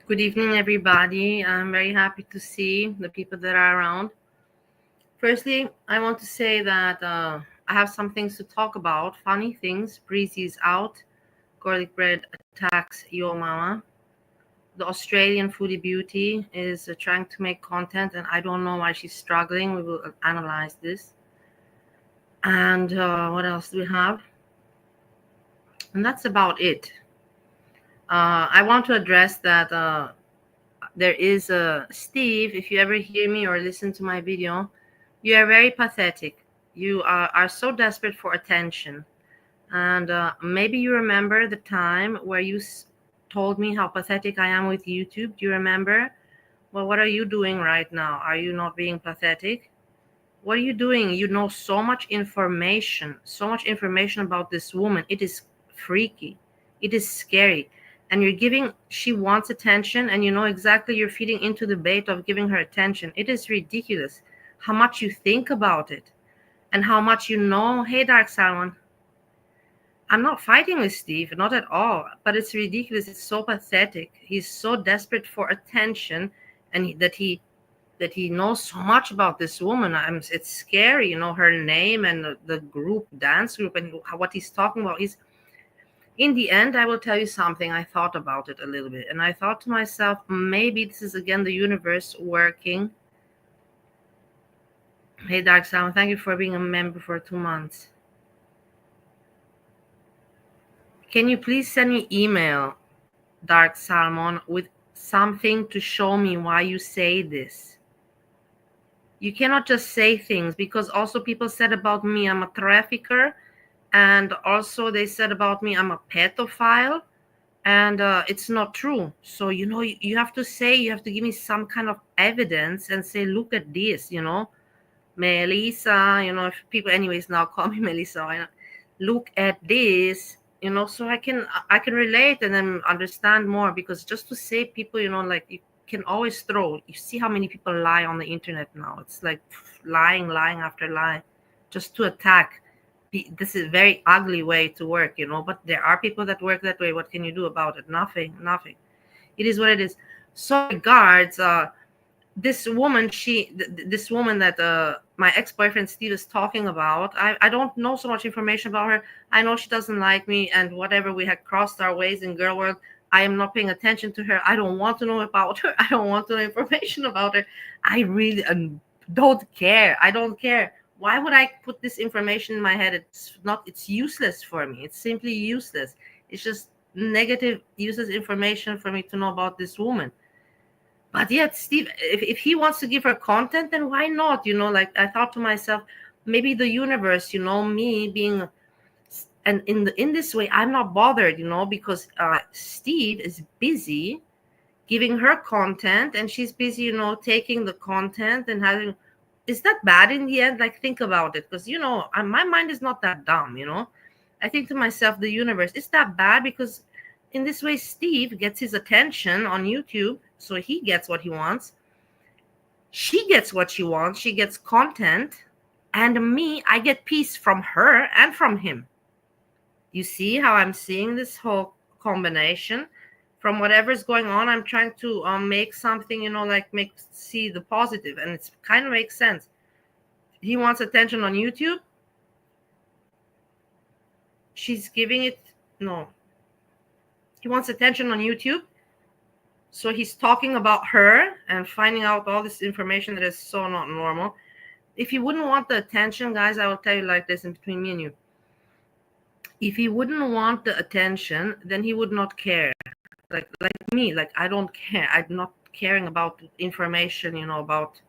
Good evening, everybody. I'm very happy to see the people that are around. Firstly, I want to say that I have some things to talk about, funny things. Breezyis out. Gorlicbread attacks yomama. The Australian foodie beauty is trying to make content, and I don't know why she's struggling. We will analyze this. And what else do we have? And that's about it. I want to address that there is a Steve. If you ever hear me or listen to my video, you are very pathetic. You are so desperate for attention. And maybe you remember the time where you told me how pathetic I am with YouTube. Do you remember? Well, what are you doing right now? Are you not being pathetic? What are you doing? You know so much information about this woman. It is freaky. It is scary. And she wants attention, and you know exactly you're feeding into the bait of giving her attention. It is ridiculous how much you think about it and how much you know. Hey, Dark Salmon. I'm not fighting with Steve, not at all, but it's ridiculous. It's so pathetic. He's so desperate for attention, and that he knows so much about this woman. It's scary, you know, her name and the group, dance group, and what he's talking about. In the end, I will tell you something. I thought about it a little bit, and I thought to myself, maybe this is again the universe working. Hey, Dark Salmon, thank you for being a member for 2 months. Can you please send me email, Dark Salmon, with something to show me why you say this? You cannot just say things, because also people said about me I'm a trafficker, and also they said about me I'm a pedophile, and it's not true. So, you know, you have to give me some kind of evidence and say, look at this, you know, Melissa, you know, if people anyways now call me Melissa, look at this, you know, so I can relate and then understand more. Because just to say people, you know, like you can always you see how many people lie on the internet now. It's like lying after lie just to attack. This is a very ugly way to work, you know, but there are people that work that way. What can you do about it? Nothing. It is what it is. So regards, this woman, this woman that my ex-boyfriend Steve is talking about, I don't know so much information about her. I know she doesn't like me, and whatever, we had crossed our ways in girl world. I am not paying attention to her. I don't want to know about her. I don't want to know information about her. I really don't care. I don't care. Why would I put this information in my head? It's useless for me. It's simply useless. It's just negative, useless information for me to know about this woman. But yet, Steve, if he wants to give her content, then why not? You know, like I thought to myself, maybe the universe, you know, me being And in this way, I'm not bothered, because Steve is busy giving her content, and she's busy, taking the content and having. Is that bad in the end? Like, think about it, because my mind is not that dumb. I think to myself, the universe, is that bad? Because in this way, Steve gets his attention on YouTube, so he gets what he wants. She gets what she wants. She gets content, and me, I get peace from her and from him. You see how I'm seeing this whole combination? From whatever's going on, I'm trying to make something, see the positive, and it's kind of makes sense. He wants attention on YouTube. She's giving it. No, he wants attention on YouTube, so he's talking about her and finding out all this information that is so not normal. If he wouldn't want the attention, guys, I will tell you like this in between me and you. If he wouldn't want the attention, then he would not care. Like me, like I don't care. I'm not caring about information, about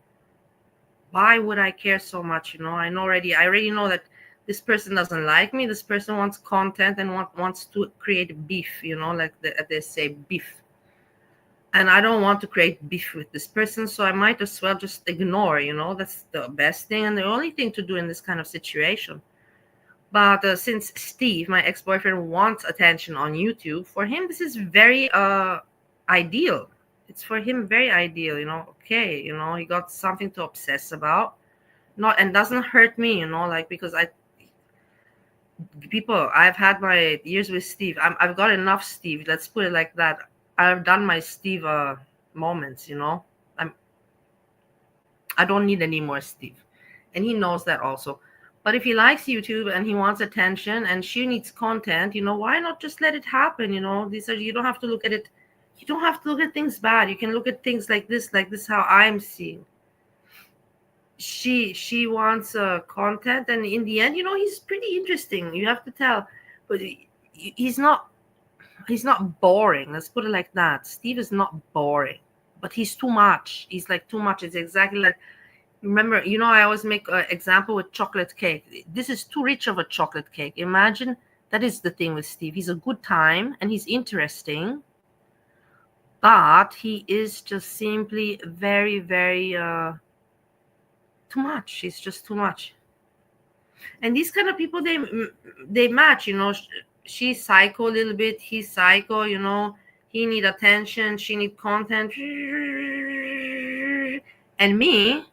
why would I care so much? I already know that this person doesn't like me. This person wants content and wants to create beef, like they say, beef. And I don't want to create beef with this person, so I might as well just ignore, that's the best thing and the only thing to do in this kind of situation. But since Steve, my ex-boyfriend, wants attention on YouTube, for him this is very ideal. It's for him very ideal, okay, he got something to obsess about, and doesn't hurt me, because I've had my years with Steve. I've got enough Steve, let's put it like that. I've done my Steve moments, I don't need any more Steve, and he knows that also. But if he likes YouTube and he wants attention and she needs content, why not just let it happen? You don't have to look at it. You don't have to look at things bad. You can look at things like this, how I'm seeing. She wants content, and in the end, he's pretty interesting. You have to tell, but he's not boring. Let's put it like that. Steve is not boring, but he's too much. He's like too much. It's exactly like. Remember, I always make an example with chocolate cake. This is too rich of a chocolate cake. Imagine, that is the thing with Steve. He's a good time and he's interesting, but he is just simply very, very too much. He's just too much. And these kind of people, they match. She's psycho a little bit. He's psycho. He need attention. She need content. And me,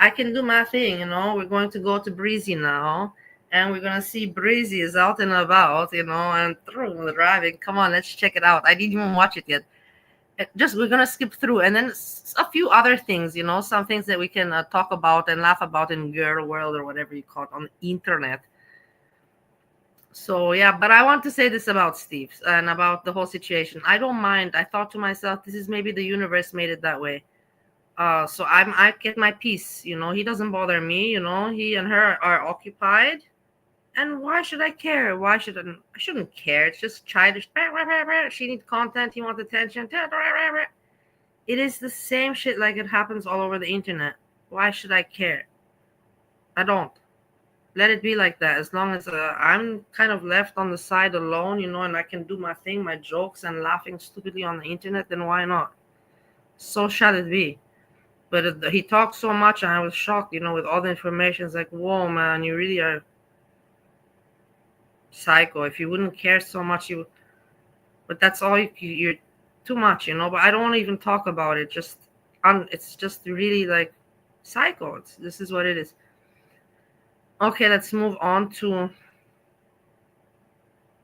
I can do my thing, We're going to go to Breezy now, and we're going to see Breezyis out and about, and through driving. Come on, let's check it out. I didn't even watch it yet. We're going to skip through, and then a few other things, some things that we can talk about and laugh about in girl world or whatever you call it on the internet. So, yeah, but I want to say this about Steve and about the whole situation. I don't mind. I thought to myself, this is maybe the universe made it that way. So I get my peace, he doesn't bother me, he and her are occupied, and why should I care? I shouldn't care. It's just childish. She needs content, he wants attention. It is the same shit, like it happens all over the internet. Why should I care? I don't. Let it be like that. As long as I'm kind of left on the side alone, and I can do my thing, my jokes, and laughing stupidly on the internet, then why not? So shall it be. But he talked so much, and I was shocked, with all the information. It's like, whoa, man, you really are psycho. If you wouldn't care so much, but that's all you're too much, But I don't want to even talk about it. It's just really like psycho. This is what it is. Okay, let's move on to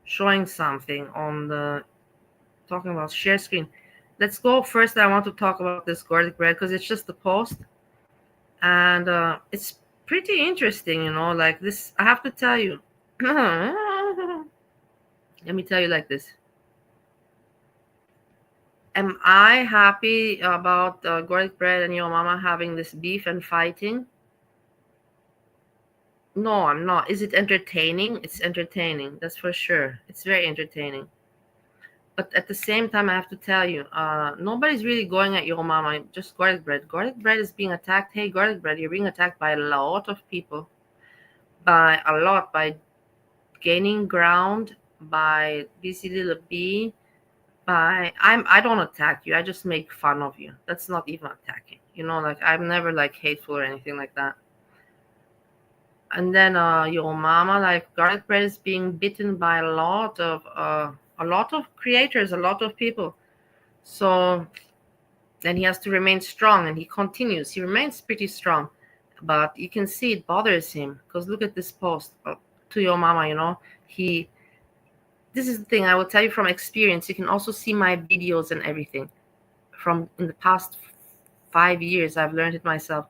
showing something on the talking about share screen. Let's go first. I want to talk about this Gorlicbread because it's just a post, and it's pretty interesting, like this. I have to tell you. Let me tell you like this. Am I happy about Gorlicbread and yomama having this beef and fighting? No, I'm not. Is it entertaining? It's entertaining. That's for sure. It's very entertaining. But at the same time, I have to tell you, nobody's really going at yomama, just Gorlicbread. Gorlicbread is being attacked. Hey, Gorlicbread, you're being attacked by a lot of people. By gaining ground by busy little bee. I don't attack you. I just make fun of you. That's not even attacking. Like I'm never like hateful or anything like that. And then your mama, like Gorlicbread is being bitten by a lot of creators, a lot of people. So then he has to remain strong, and he continues. He remains pretty strong, but you can see it bothers him because look at this post to your mama. He This is the thing I will tell you from experience. You can also see my videos and everything from in the past 5 years. I've learned it myself.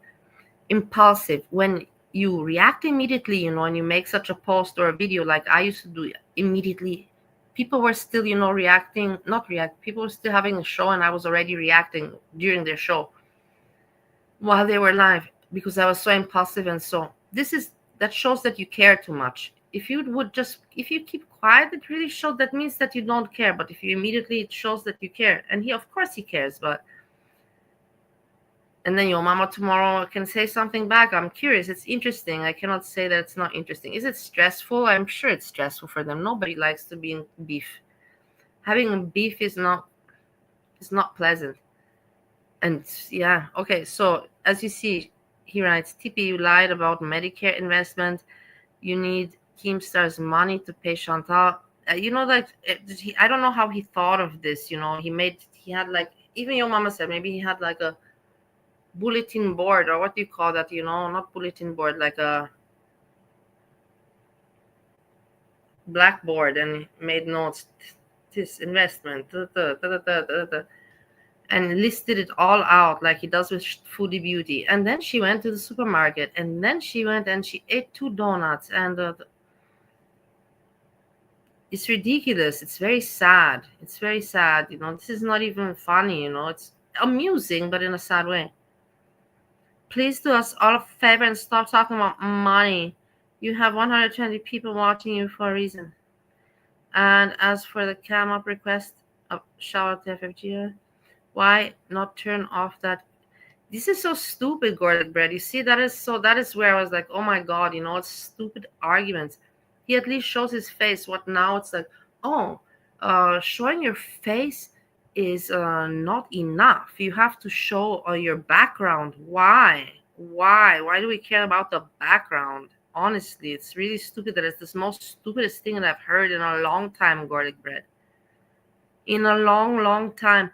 Impulsive. When you react immediately, and you make such a post or a video like I used to do immediately, people were still, reacting, not react. People were still having a show, and I was already reacting during their show while they were live because I was so impulsive. And so that shows that you care too much. If you keep quiet, it really shows, that means that you don't care. But if you immediately, it shows that you care. And of course he cares, and then your mama tomorrow can say something back. I'm curious. It's interesting. I cannot say that it's not interesting. Is it stressful? I'm sure it's stressful for them. Nobody likes to be in beef. Having beef is not pleasant. And yeah, okay. So as you see, he writes, Stpehie, you lied about Medicare investment. You need Keemstar's money to pay Chantal. I don't know how he thought of this. He had like, even your mama said, maybe he had like a bulletin board, or what do you call that? Not bulletin board, like a blackboard, and made notes. This investment, and listed it all out like he does with Foodie Beauty. And then she went to the supermarket, and then she went and she ate 2 donuts, and it's ridiculous. It's very sad. It's very sad. This is not even funny. It's amusing, but in a sad way. Please do us all a favor and stop talking about money. You have 120 people watching you for a reason. And as for the cam up request, shout out to FFG. Why not turn off that? This is so stupid, Gorlicbread. You see, that is where I was like, oh my god, it's stupid arguments. He at least shows his face. What now? It's like, showing your face is not enough. You have to show your background. Why do we care about the background? Honestly, it's really stupid. That it's the most stupidest thing that I've heard in a long time, Gorlicbread. In a long time.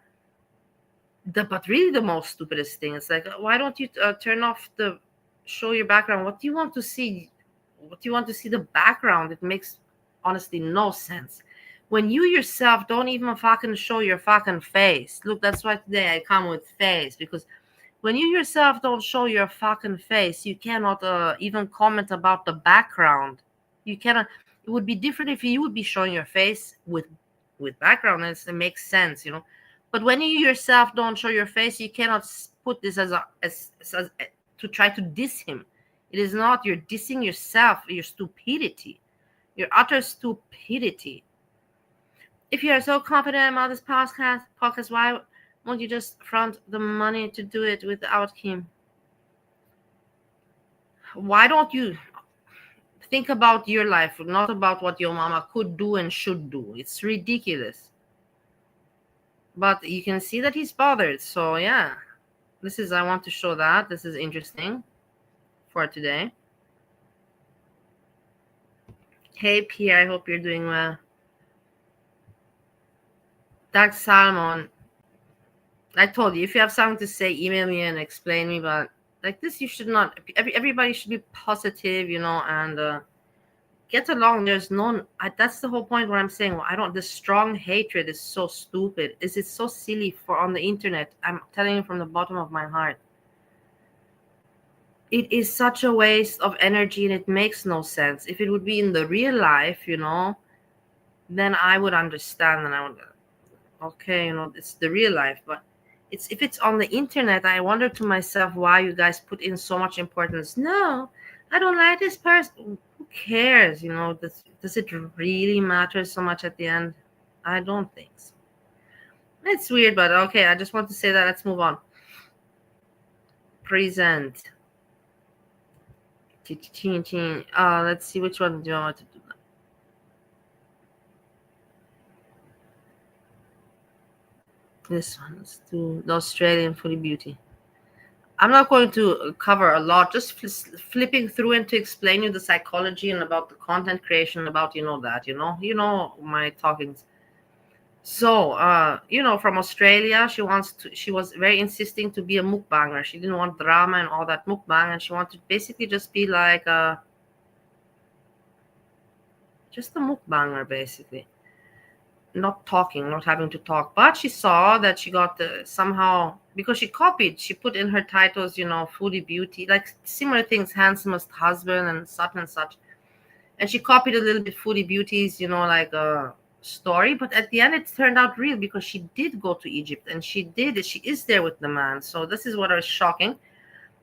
But really the most stupidest thing. It's like, why don't you turn off the show your background? What do you want to see? The background? It makes honestly no sense. When you yourself don't even fucking show your fucking face. Look, that's why today I come with face, because when you yourself don't show your fucking face, you cannot even comment about the background. You cannot. It would be different if you would be showing your face with background. It makes sense, But when you yourself don't show your face, you cannot put this as to try to diss him. It is not. You're dissing yourself, your stupidity, your utter stupidity. If you are so confident about this podcast, why won't you just front the money to do it without him? Why don't you think about your life, not about what your mama could do and should do? It's ridiculous. But you can see that he's bothered. So yeah, I want to show that. This is interesting for today. Hey Pierre, I hope you're doing well. Dark Salmon, I told you, if you have something to say, email me and explain me. But like this, you should not. Everybody should be positive, and get along. There's no. That's the whole point. Where I'm saying, the strong hatred is so stupid. Is it so silly for on the internet? I'm telling you from the bottom of my heart. It is such a waste of energy, and it makes no sense. If it would be in the real life, then I would understand, and I would. Okay, it's the real life, but if it's on the internet, I wonder to myself why you guys put in so much importance. No, I don't like this person. Who cares? Does it really matter so much at the end? I don't think so. It's weird, but okay. I just want to say that. Let's move on. Present. Let's see, which one do you want to do? This one is to the Australian foodie beauty. I'm not going to cover a lot, just flipping through and to explain you the psychology and about the content creation, about that, my talkings. So, from Australia, she was very insisting to be a mukbanger. She didn't want drama and all that mukbang, and she wanted to basically just be like just a mukbanger, basically. Not talking, not having to talk. But she saw that she got somehow, because she put in her titles, foodie beauty, like similar things, handsomest husband and such and such. And she copied a little bit foodie beauties, like a story. But at the end, it turned out real because she did go to Egypt and she is there with the man. So this is what was shocking.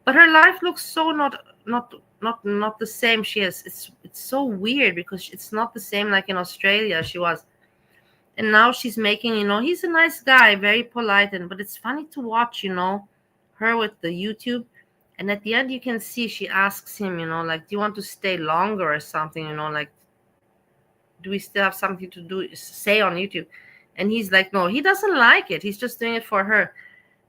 But her life looks so not the same. It's so weird because it's not the same like in Australia she was. And now she's making, he's a nice guy, very polite, but it's funny to watch, her with the YouTube. And at the end, you can see she asks him, like, do you want to stay longer or something, like, do we still have something to say on YouTube? And he's like, no, he doesn't like it. He's just doing it for her.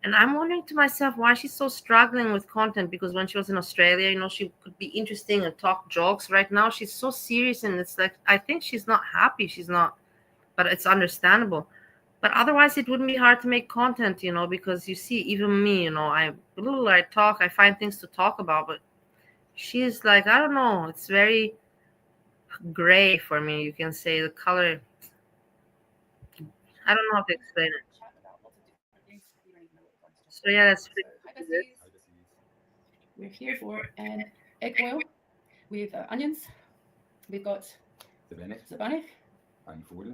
And I'm wondering to myself why she's so struggling with content, because when she was in Australia, she could be interesting and talk jokes. Right now, she's so serious, and it's like, I think she's not happy. She's not. But it's understandable. But otherwise, it wouldn't be hard to make content, because you see, even me, I talk, I find things to talk about, but she's like, I don't know, it's very gray for me. You can say the color. I don't know how to explain it. So yeah, that's pretty good. We're here for an egg boil with onions. We've got Stpehie.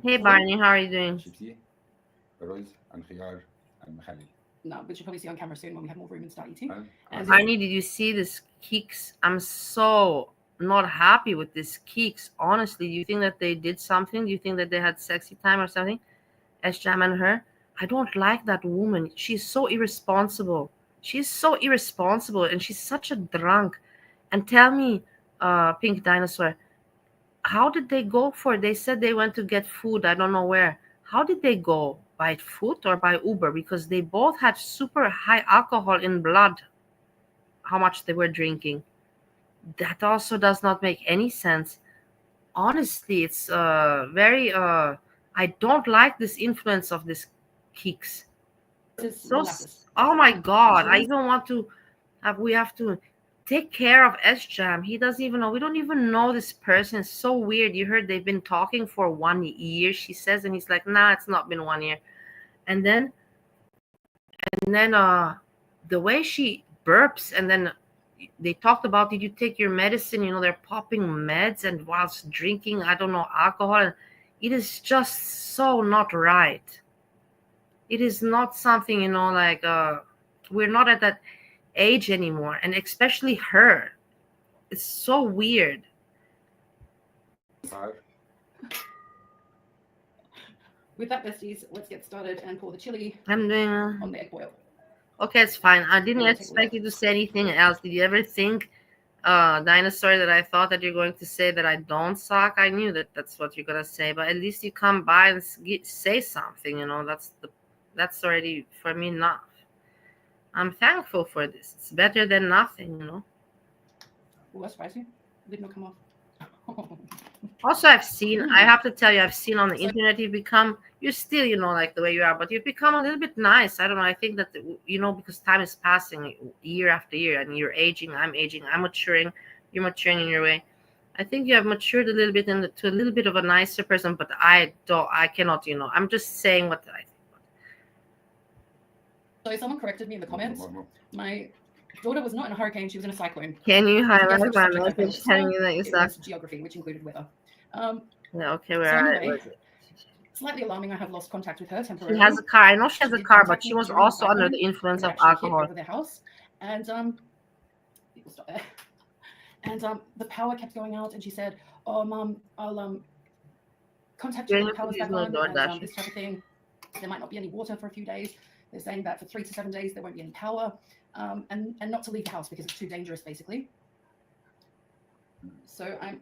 Hey Barney, how are you doing? No, which you'll probably see on camera soon when we have more room and start eating. Barney, did you see this Keeks? I'm so not happy with this Keeks. Honestly, do you think that they did something? Do you think that they had sexy time or something? Jam and her. I don't like that woman. She's so irresponsible. She's so irresponsible, and she's such a drunk. And tell me, Pink Dinosaur, how did they go for it? They said they went to get food. I don't know where. How did they go? By foot or by Uber? Because they both had super high alcohol in blood. How much they were drinking. That also does not make any sense. Honestly, it's very. I don't like this influence of this Keeks. So, oh my God! I even want to have. We have to take care of Jam. He doesn't even know. We don't even know this person. It's so weird. You heard they've been talking for 1 year, she says, and he's like, nah, it's not been 1 year. And then the way she burps, and then they talked about, did you take your medicine? They're popping meds and whilst drinking, I don't know, alcohol. It is just so not right. It is not something, like we're not at that age anymore, and especially her. It's so weird. With that, besties, let's get started and pour the chili I'm doing on the egg boil. Okay, it's fine. I didn't expect you to say anything else. Did you ever think, Dinosaur, that I thought that you're going to say that I don't suck? I knew that that's what you're gonna say, but at least you come by and say something. That's already for me enough. I'm thankful for this. It's better than nothing. Oh, that's spicy. Did not come off. Also, I have to tell you, I've seen on the internet, you're still, like the way you are, but you've become a little bit nice. I don't know. I think that, because time is passing year after year, and you're aging, I'm aging, I'm maturing, you're maturing in your way. I think you have matured a little bit to a little bit of a nicer person, but I cannot, I'm just saying what I think. So someone corrected me in the comments. My daughter was not in a hurricane, she was in a cyclone. Can you highlight my message telling you that you suck? Geography, which included weather. Yeah, okay, where are anyway, slightly alarming, I have lost contact with her temporarily. She has a car. I know she has a car, but she was also under the influence of alcohol. Over their house, and people stop there. And the power kept going out, and she said, "Oh, Mom, I'll contact you when the power's back on, and this type of thing. There might not be any water for a few days. They're saying that for 3 to 7 days there won't be any power, and not to leave the house because it's too dangerous, basically." So I'm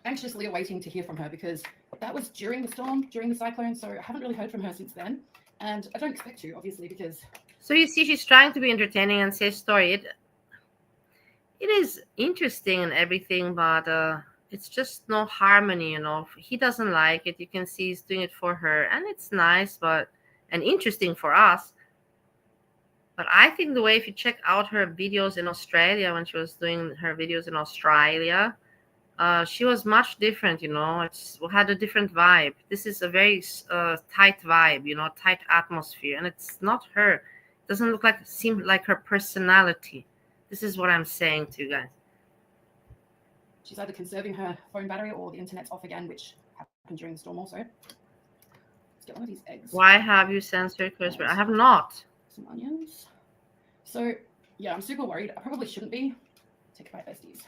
anxiously awaiting to hear from her, because that was during the storm, during the cyclone, so I haven't really heard from her since then. And I don't expect to, obviously, because... So you see, she's trying to be entertaining and say a story. It is interesting and everything, but it's just no harmony, you know. He doesn't like it. You can see he's doing it for her, and it's nice, but and interesting for us. But I think the way, if you check out her videos in Australia, when she was doing her videos in Australia, she was much different, you know. It's had a different vibe. This is a very tight vibe, you know, tight atmosphere, and it's not her. It doesn't look like, seem like her personality. This is what I'm saying to you guys. She's either conserving her phone battery or the internet's off again, which happened during the storm also. Let's get one of these eggs. Why have you censored Gorlicbread? I have not. Some onions. So, yeah, I'm super worried. I probably shouldn't be. Take my besties.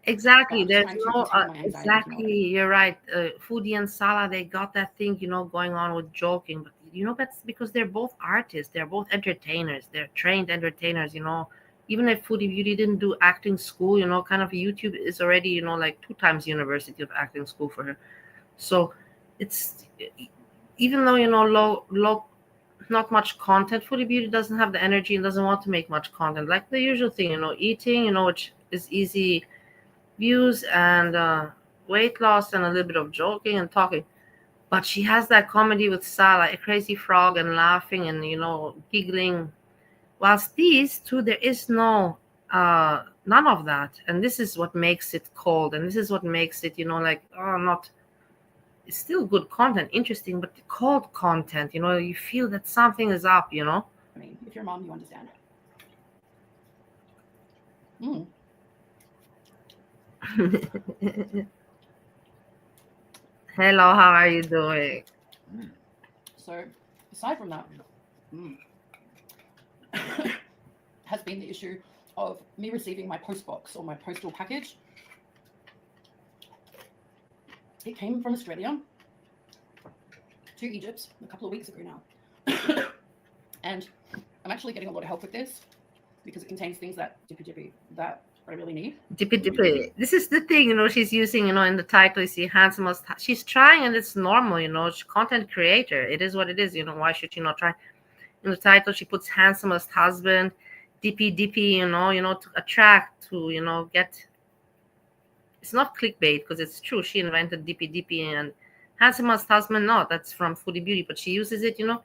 Exactly. There's no, exactly. You're right. Foodie and Salah, they got that thing, you know, going on with joking. But, you know, that's because they're both artists. They're both entertainers. They're trained entertainers, you know. Even if Foodie Beauty didn't do acting school, you know, kind of YouTube is already, you know, like 2 times University of Acting School for her. So it's, even though, you know, low, not much content, Foodie Beauty doesn't have the energy and doesn't want to make much content. Like the usual thing, you know, eating, you know, which is easy views and weight loss and a little bit of joking and talking. But she has that comedy with Salah, a crazy frog, and laughing and, you know, giggling. Whilst these two, there is none of that. And this is what makes it cold. And this is what makes it, you know, like, it's still good content, interesting, but cold content, you know, you feel that something is up, you know. I mean, if you're a mom, you understand. Hello, how are you doing? So, aside from that, has been the issue of me receiving my post box or my postal package. It came from Australia to Egypt a couple of weeks ago now. And I'm actually getting a lot of help with this because it contains things that that I really need. Stpehie. This is the thing, you know, she's using, you know, in the title, you see handsomest. She's trying, and it's normal, you know, she's content creator. It is what it is, you know, why should she not try? In the title, she puts handsomest husband, Stpehie, you know, to attract, to, you know, get. It's not clickbait because it's true. She invented Stpehie and handsomest husband. No, that's from Foodie Beauty, but she uses it, you know.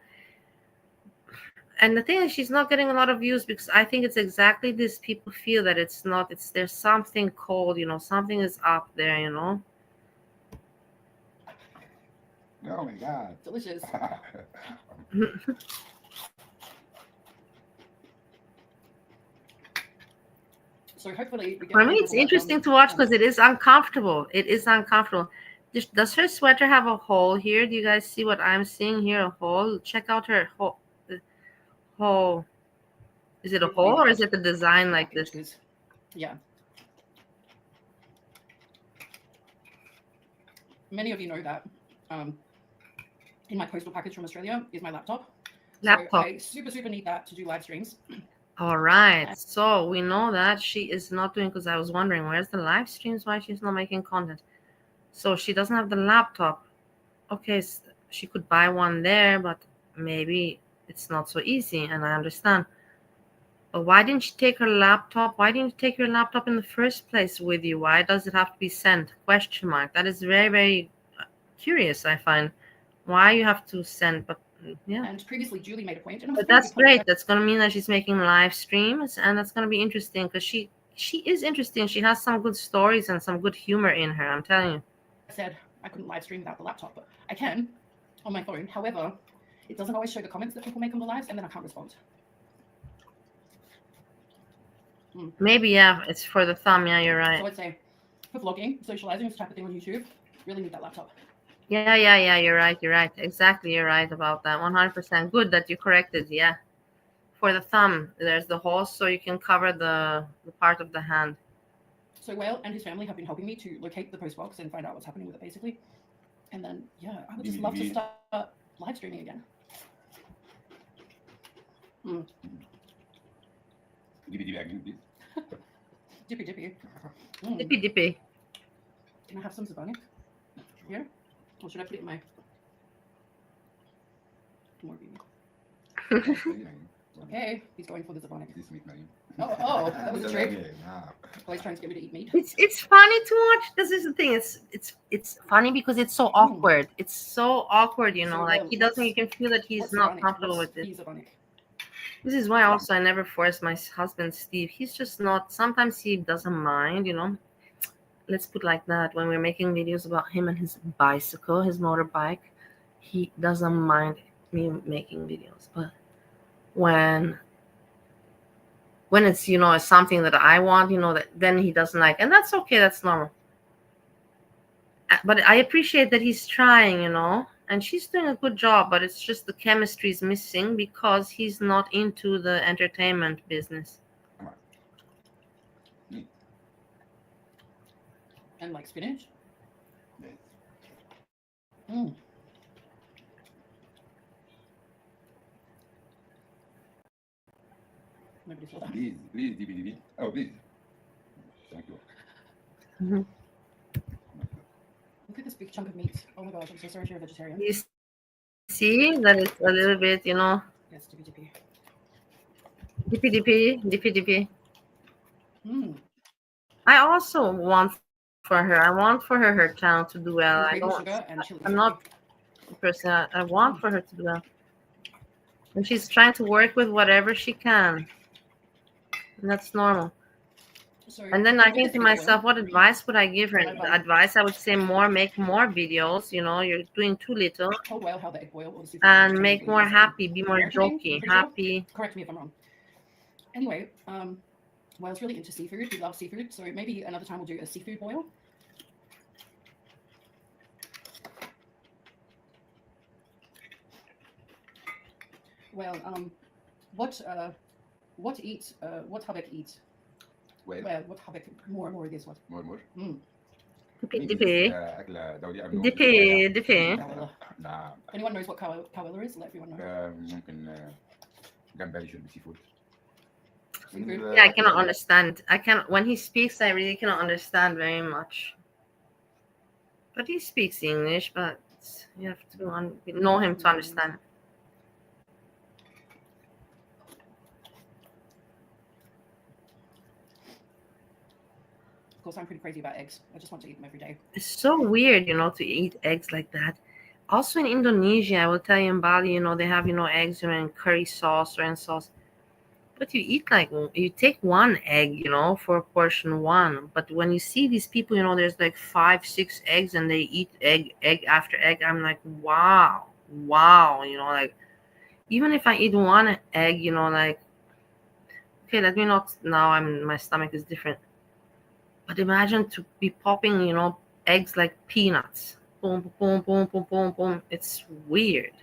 And the thing is, she's not getting a lot of views because I think it's exactly this. People feel that it's not, there's something cold, you know, something is up there, you know. Oh my God. Delicious. So hopefully we get. For me, it's interesting to watch because it is uncomfortable. It is uncomfortable. Does her sweater have a hole here? Do you guys see what I'm seeing here? A hole? Check out her hole. Hole. Is it a hole or is it the design like this? Yeah. Many of you know that in my postal package from Australia is my laptop. So I super need that to do live streams. All right. So we know that she is not doing, because I was wondering where's the live streams, why she's not making content. So she doesn't have the laptop. Okay, so she could buy one there, but maybe it's not so easy, and I understand. But why didn't she take her laptop? Why didn't you take your laptop in the first place with you? Why does it have to be sent? Question mark. That is very, very curious, I find. Why you have to send, but yeah. And previously, Julie made a point. But that's great. That's going to mean that she's making live streams, and that's going to be interesting because she is interesting. She has some good stories and some good humor in her, I'm telling you. I said I couldn't live stream without the laptop, but I can on my phone. However, it doesn't always show the comments that people make on the lives, and then I can't respond. Maybe, yeah, it's for the thumb. Yeah, you're right. So I'd say for vlogging, socializing, this type of thing on YouTube, really need that laptop. Yeah, you're right. Exactly, you're right about that. 100%. Good that you corrected. Yeah. For the thumb, there's the hole so you can cover the part of the hand. So Whale and his family have been helping me to locate the post box and find out what's happening with it, basically. And then, yeah, I would just love to start live streaming again. Stpehie. Stpehie. Can I have some Zabani here? Or should I put it in my... More beanie. Saying, Okay, he's going for the Zabonic. This meat money. Oh, that was a trick. Nah. Always trying to get me to eat meat. It's funny to watch. This is the thing. It's funny because it's so awkward. It's so awkward, you know. So, Like he doesn't. You can feel that he's what's not Zabonic? comfortable What's with it. He's Zabonic. This is why also I never force my husband Steve. He's just not. Sometimes he doesn't mind, you know. Let's put like that. When we're making videos about him and his bicycle, his motorbike, he doesn't mind me making videos. But when it's, you know, something that I want, you know, that then he doesn't like, and that's okay. That's normal. But I appreciate that he's trying, you know, and she's doing a good job. But it's just the chemistry is missing because he's not into the entertainment business. And like spinach. Yes. Mm. Nobody saw that. Please, DB. Oh, please. Thank you. Mhm. Look at this big chunk of meat. Oh my gosh, I'm so sorry if you're a vegetarian. You see that it's a little bit, you know, Yes, Stpehie. dippy. Mm. I also want for her. I want for her channel to do well. I don't. Sugar and chili. I'm not the person. I want for her to do well, and she's trying to work with whatever she can, and that's normal. So, And then I think to myself, what advice would I give her? The advice I would say make more videos. You know, you're doing too little. Oh well, how the egg boil. And make more happy, be more jokey, happy. Sure? Correct me if I'm wrong. Anyway, Wales really into seafood. We love seafood, so maybe another time we'll do a seafood boil. Well, what Habek eat? Well, what Habek more I guess what? More. Dippy. أكلة دولية أمريكية. Dippy. نعم. If anyone knows what kawela is, let everyone know. ممكن جمبري شوربة سي فود. Yeah, I cannot understand. When he speaks, I really cannot understand very much. But he speaks English, but you have to know him to understand. Of course, I'm pretty crazy about eggs. I just want to eat them every day. It's so weird, you know, to eat eggs like that. Also in Indonesia, I will tell you in Bali, you know, they have, you know, eggs, you know, in curry sauce or in sauce. But you take one egg, you know, for portion one. But when you see these people, you know, there's like 5, 6 eggs and they eat egg after egg. I'm like, wow, you know, like even if I eat one egg, you know, like, okay, let me not, now my stomach is different. But imagine to be popping, you know, eggs like peanuts. Boom, boom, boom, boom, boom, boom. It's weird.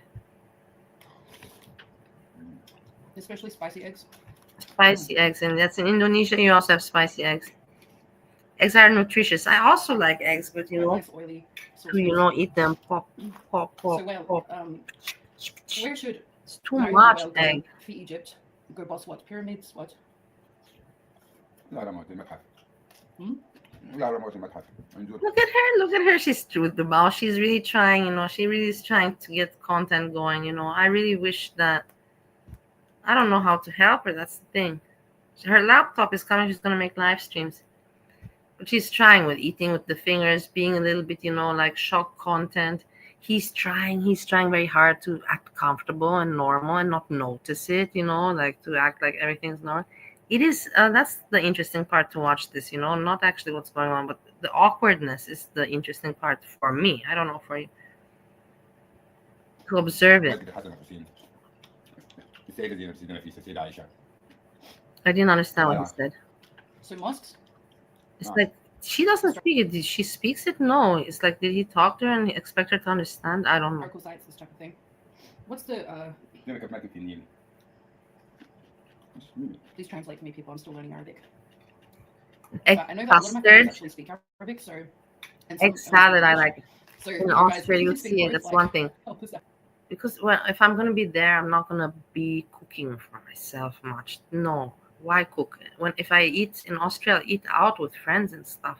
Especially spicy eggs. Spicy eggs, and that's in Indonesia. You also have spicy eggs. Eggs are nutritious. I also like eggs, but you know, nice oily to eat them pop. So well, pop. where should It's too much go egg. for Egypt? Go boss what? Pyramids? What? لا رموت المتحف. Hmm? لا رموت المتحف. Look at her. She's through the mouth. She's really trying, you know. She really is trying to get content going, you know. I really wish that. I don't know how to help her. That's the thing. Her laptop is coming. She's gonna make live streams. But she's trying with eating with the fingers, being a little bit, you know, like shock content. He's trying very hard to act comfortable and normal and not notice it, you know, like to act like everything's normal. It is, that's the interesting part to watch this, you know, not actually what's going on, but the awkwardness is the interesting part for me. I don't know for you. To observe it. I didn't understand what he said. So mosques? It's like she doesn't speak it. Did she speaks it? No. It's like, did he talk to her and expect her to understand? I don't know. Circle sites, this type of thing. What's the please translate for me, people. I'm still learning Arabic. Egg I know that a lot of my friends actually speak Arabic, so egg salad, I like it. So In Australia, you see it. That's one thing. Because if I'm gonna be there, I'm not gonna be cooking for myself much. No, why cook? If I eat in Austria, I'll eat out with friends and stuff.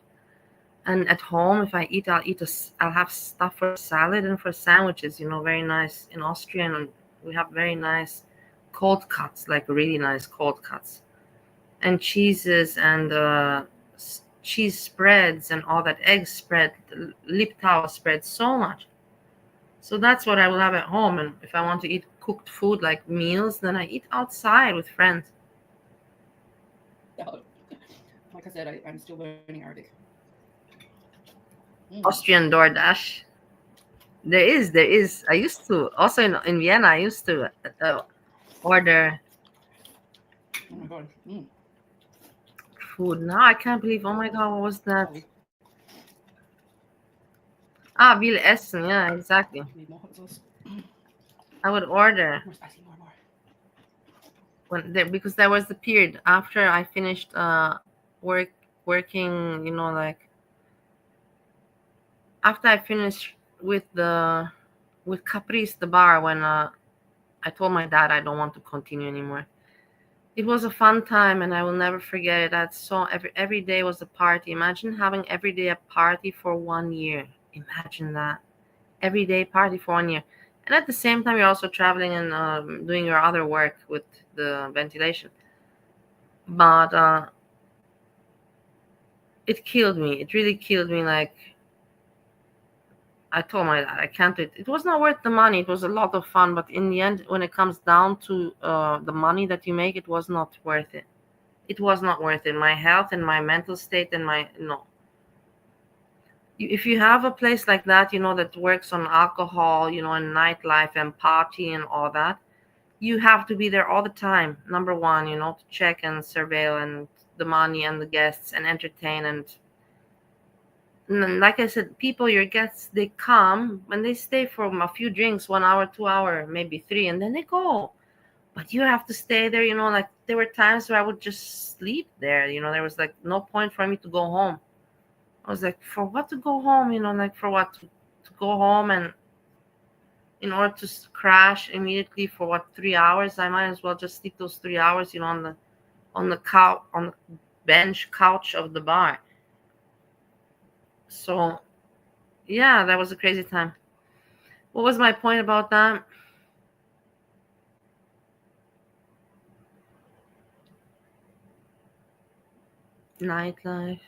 And at home, if I eat, I'll have stuff for salad and for sandwiches. You know, very nice in Austria. And We have very nice cold cuts, like really nice cold cuts, and cheeses and cheese spreads and all that, egg spread, Liptauer spread, so much. So that's what I will have at home. And if I want to eat cooked food like meals, then I eat outside with friends. Like I said, I'm still learning Arabic. Austrian DoorDash. There is. I used to also in Vienna. I used to order. Oh my god. Food. Now I can't believe. Oh my god, what was that? Ah, will essen. Yeah, exactly. Need more hot sauce. I would order More spicy, more. Because there was the period after I finished working. Like after I finished with Caprice, the bar, when I told my dad I don't want to continue anymore. It was a fun time, and I will never forget it. Every day was a party. Imagine having every day a party for 1 year. Imagine that. Every day party for 1 year. And at the same time, you're also traveling and doing your other work with the ventilation. But it killed me. It really killed me. Like, I told my dad, I can't do it. It was not worth the money. It was a lot of fun. But in the end, when it comes down to the money that you make, it was not worth it. It was not worth it. My health and my mental state and no. If you have a place like that, that works on alcohol, and nightlife and party and all that, you have to be there all the time. Number one, to check and surveil and the money and the guests and entertain. And like I said, your guests, they come and they stay for a few drinks, 1 hour, 2 hour, maybe 3, and then they go. But you have to stay there, like there were times where I would just sleep there. There was like no point for me to go home. I was like, for what to go home? Like for what to go home, and in order to crash immediately for what, 3 hours? I might as well just sleep those 3 hours, on the couch, on the couch of the bar. So yeah, that was a crazy time. What was my point about that? Nightlife.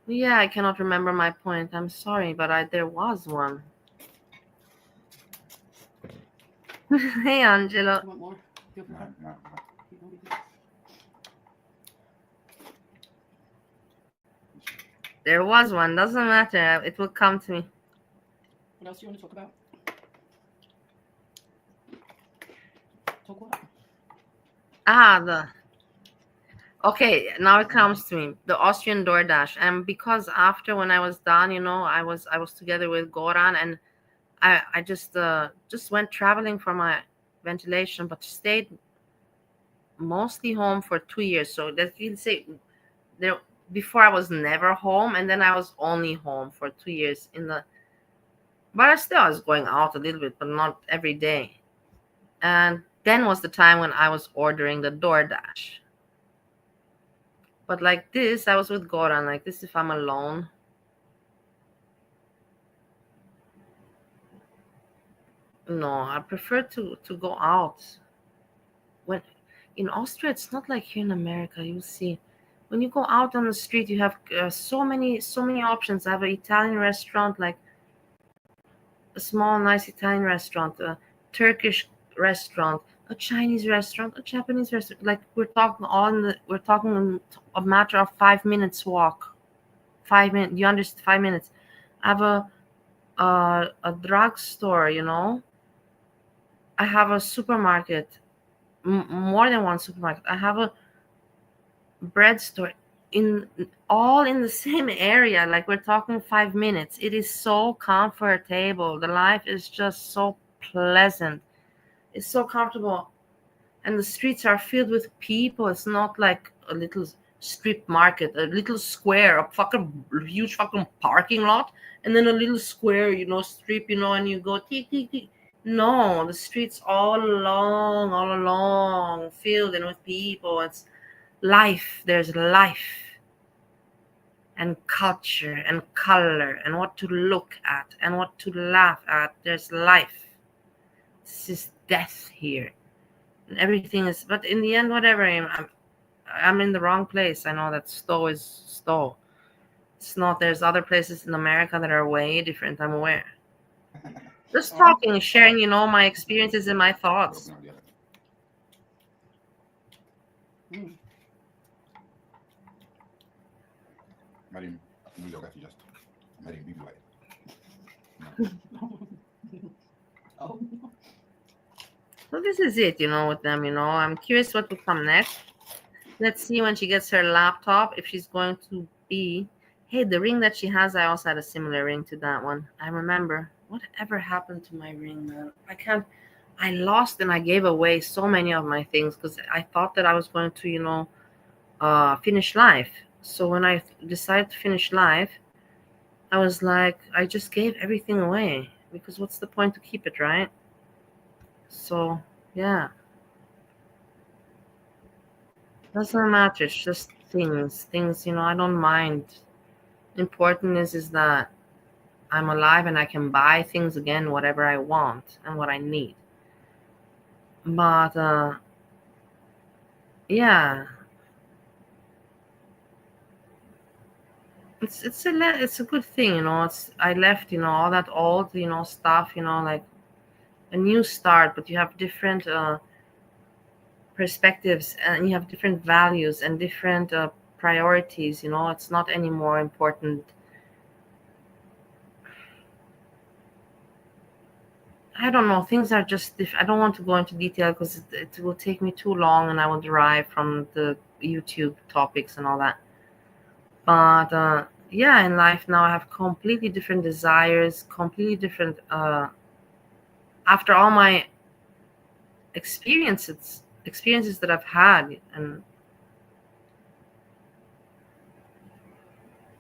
Yeah, I cannot remember my point. I'm sorry, but there was one. Hey, Angelo. You want more? No. There was one. Doesn't matter. It will come to me. What else do you want to talk about? Talk what? Okay, now it comes to me. The Austrian DoorDash. And because after, when I was done, I was together with Goran, and I just went traveling for my ventilation, but stayed mostly home for 2 years. So that you can say there, before I was never home, and then I was only home for 2 years but I was going out a little bit, but not every day. And then was the time when I was ordering the DoorDash. But like this, I was with Goran. Like this, if I'm alone, no, I prefer to go out. When in Austria, it's not like here in America. You see, when you go out on the street, you have so many options. I have an Italian restaurant, like a small, nice Italian restaurant, a Turkish restaurant, a Chinese restaurant, a Japanese restaurant. Like we're talking a matter of 5 minutes walk. 5 minutes. You understand? 5 minutes. I have a drugstore. I have a supermarket. More than one supermarket. I have a bread store all in the same area. Like we're talking 5 minutes. It is so comfortable. The life is just so pleasant. It's so comfortable, and the streets are filled with people. It's not like a little strip market, a little square, a fucking huge fucking parking lot, and then a little square, strip, and you go tick tick tick. No, the streets all along, filled and with people. It's life. There's life. and culture and color and what to look at and what to laugh at. There's life. This is death here. And everything is, but in the end, whatever, I'm in the wrong place. I know that Stowe is Stowe. It's not, there's other places in America that are way different. I'm aware. Just talking, sharing, my experiences and my thoughts. Marin, nu le hogați just. Marin, big light. Oh. So this is it, with them, I'm curious what will come next. Let's see when she gets her laptop, if she's going to be... Hey, the ring that she has, I also had a similar ring to that one. I remember. Whatever happened to my ring, man? I lost and I gave away so many of my things because I thought that I was going to, finish life. So when I decided to finish life, I was like, I just gave everything away because what's the point to keep it, right? So, yeah. Doesn't matter. It's just things, I don't mind. Important is that I'm alive and I can buy things again, whatever I want and what I need. But, yeah. It's a good thing, I left, all that old, stuff, like a new start, but you have different perspectives and you have different values and different priorities. It's not any more important. I don't know, things are just I don't want to go into detail because it will take me too long and I will derive from the YouTube topics and all that. But yeah, in life now I have completely different desires, completely different after all my experiences that I've had, and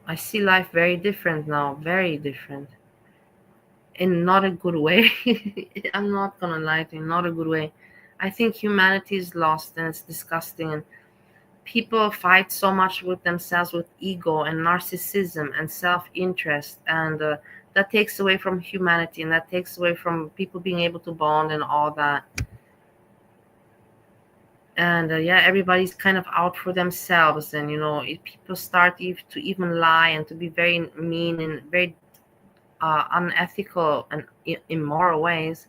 I see life very different now, very different, in not a good way. I'm not gonna lie to you, not a good way. I think humanity is lost and it's disgusting, and people fight so much with themselves with ego and narcissism and self-interest, and that takes away from humanity and that takes away from people being able to bond and all that. And yeah, everybody's kind of out for themselves, and if people start to even lie and to be very mean and very unethical and immoral ways,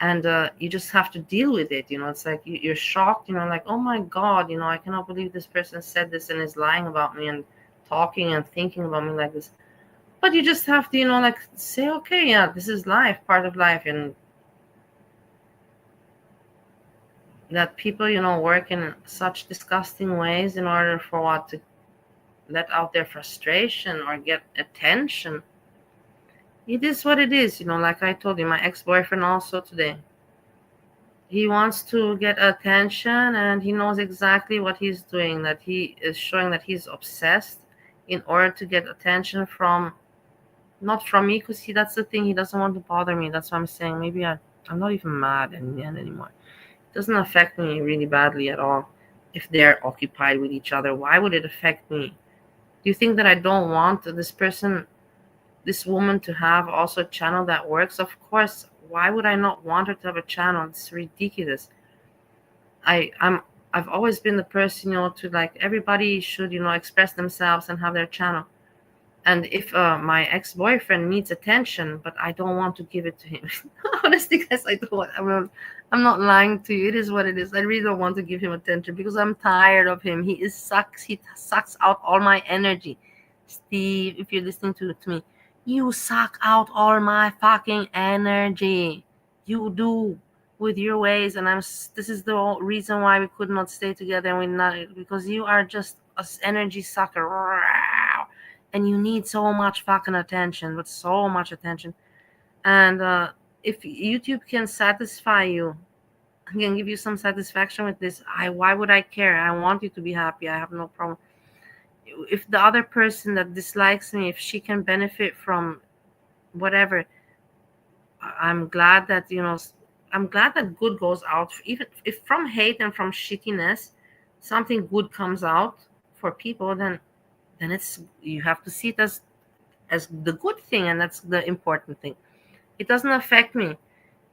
and you just have to deal with it. It's like you're shocked, like, oh my god, I cannot believe this person said this and is lying about me and talking and thinking about me like this. But you just have to, like, say, okay, yeah, this is life, part of life, and that people, work in such disgusting ways in order for what, to let out their frustration or get attention. It is what it is, like I told you, my ex-boyfriend also today. He wants to get attention and he knows exactly what he's doing, that he is showing that he's obsessed in order to get attention from, not from me, because that's the thing, he doesn't want to bother me. That's what I'm saying. Maybe I'm not even mad in the end anymore. It doesn't affect me really badly at all if they're occupied with each other. Why would it affect me? Do you think that I don't want this woman to have also a channel that works? Of course. Why would I not want her to have a channel? It's ridiculous. I've always been the person, to, like, everybody should, express themselves and have their channel. And if my ex-boyfriend needs attention, but I don't want to give it to him, honestly, guys, I'm not lying to you. It is what it is. I really don't want to give him attention because I'm tired of him. He sucks out all my energy. Steve, if you're listening to me, you suck out all my fucking energy. You do, with your ways, and this is the whole reason why we could not stay together, and because you are just an energy sucker. And you need so much fucking attention, but so much attention. And if YouTube can satisfy you, can give you some satisfaction with this, why would I care? I want you to be happy. I have no problem. If the other person that dislikes me, if she can benefit from whatever, I'm glad that, I'm glad that good goes out. Even if from hate and from shittiness, something good comes out for people, then then you have to see it as the good thing, and that's the important thing. It doesn't affect me. It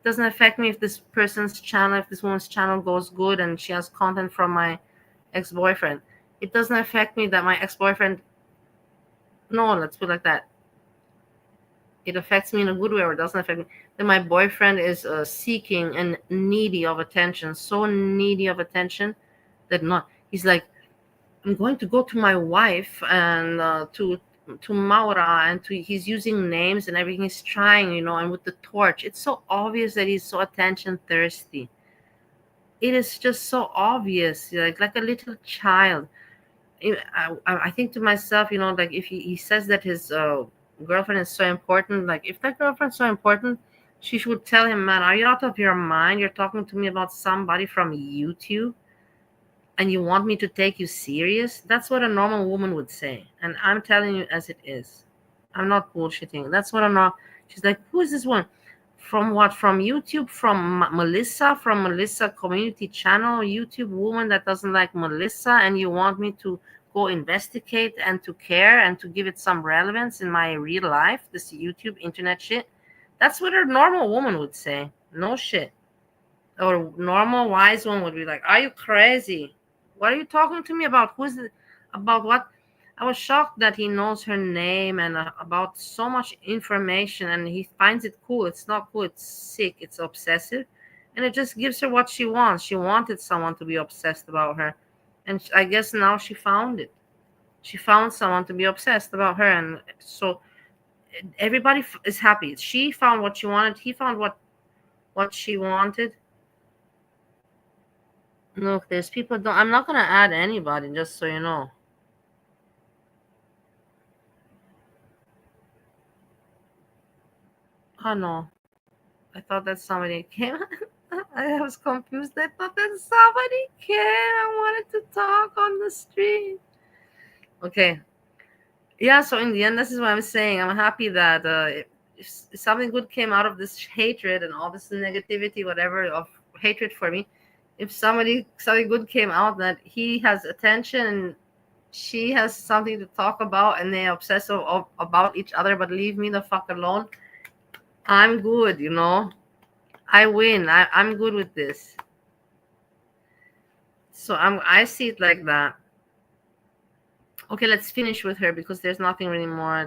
doesn't affect me if this person's channel, if this woman's channel goes good and she has content from my ex-boyfriend. It doesn't affect me that my ex-boyfriend, no, let's put it like that. It affects me in a good way, or it doesn't affect me. That my boyfriend is seeking and needy of attention, so needy of attention that not. He's like, I'm going to go to my wife and to Maura and to. He's using names and everything. He's trying, and with the torch, it's so obvious that he's so attention thirsty. It is just so obvious, like a little child. I think to myself, like if he says that his girlfriend is so important, like if that girlfriend's so important, she should tell him, man, are you out of your mind? You're talking to me about somebody from YouTube and you want me to take you serious? That's what a normal woman would say. And I'm telling you as it is. I'm not bullshitting. That's what I'm not. She's like, who is this one? From what? From YouTube? From Melissa? From Melissa community channel? YouTube woman that doesn't like Melissa, and you want me to go investigate and to care and to give it some relevance in my real life, this YouTube internet shit? That's what a normal woman would say. No shit. Or normal wise one would be like, are you crazy? What are you talking to me about? Who's it? About what? I was shocked that he knows her name and about so much information, and he finds it cool. It's not cool. It's sick. It's obsessive, and it just gives her what she wants. She wanted someone to be obsessed about her, and I guess now she found it. She found someone to be obsessed about her, and so everybody is happy. She found what she wanted. He found what she wanted. Look, there's people. Don't. I'm not gonna add anybody, just so you know. Oh no. I thought that somebody came. I was confused. I thought that somebody came. I wanted to talk on the street. Okay. Yeah, so in the end, this is what I'm saying. I'm happy that if something good came out of this hatred and all this negativity, whatever, of hatred for me, if something good came out, that he has attention and she has something to talk about and they obsess about each other, but leave me the fuck alone, I'm good, I win. I'm good with this. So I see it like that. Okay, let's finish with her because there's nothing really more.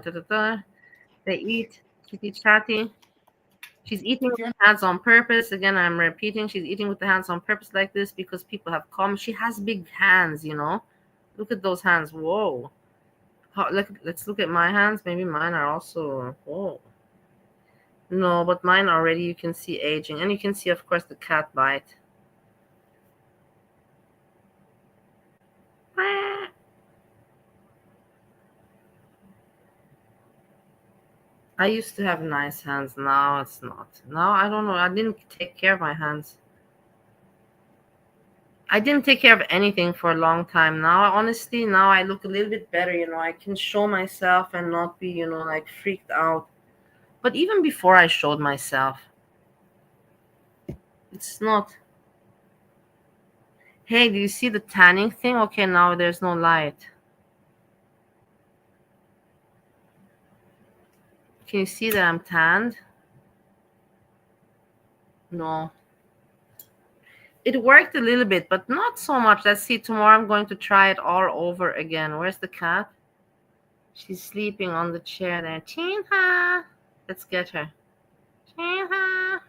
They eat. Kitty chatty. She's eating with her hands on purpose. Again, I'm repeating. She's eating with the hands on purpose like this because people have come. She has big hands, Look at those hands. Whoa. Let's look at my hands. Maybe mine are also. Whoa. No, but mine already you can see aging. And you can see, of course, the cat bite. I used to have nice hands. Now it's not. Now I don't know. I didn't take care of my hands. I didn't take care of anything for a long time. Now, honestly, now I look a little bit better. I can show myself and not be, like freaked out. But even before I showed myself, it's not. Hey, do you see the tanning thing? Okay, now there's no light. Can you see that I'm tanned? No. It worked a little bit, but not so much. Let's see. Tomorrow I'm going to try it all over again. Where's the cat? She's sleeping on the chair there. Chinha. Let's get her. Chinha.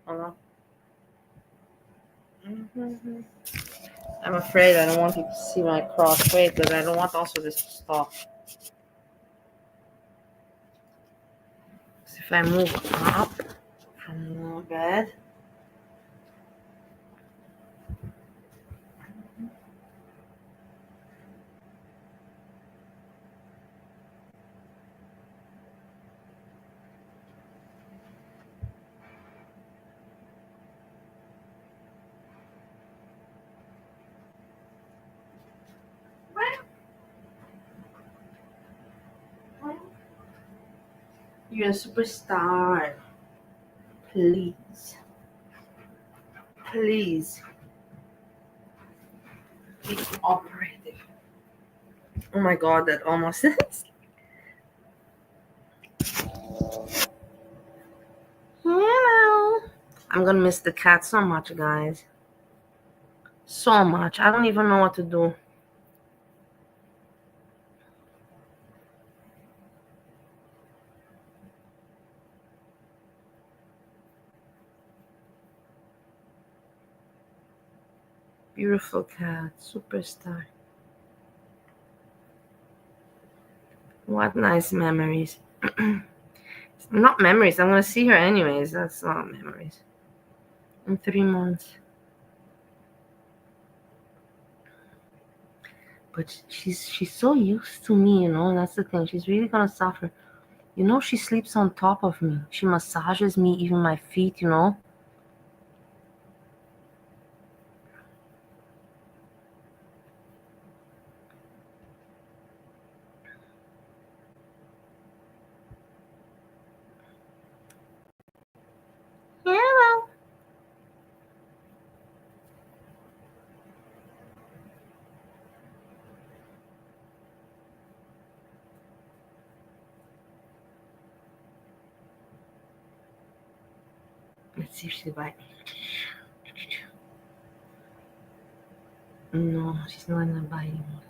Hold on. I'm afraid I don't want you to see my cross. Wait, but I don't want also this to stop. So if I move up from the bed. You're a superstar. Please. Please. Be cooperative. Oh my god, that almost is. Hello. I'm gonna miss the cat so much, guys. So much. I don't even know what to do. Beautiful cat. Superstar. What nice memories. Not memories. I'm gonna see her anyways. That's not memories. In 3 months. But she's so used to me, you know, and that's the thing. She's really gonna suffer. You know, she sleeps on top of me. She massages me, even my feet, you know. Hello. Let's see if she'll bite me. No, she's not gonna bite anymore.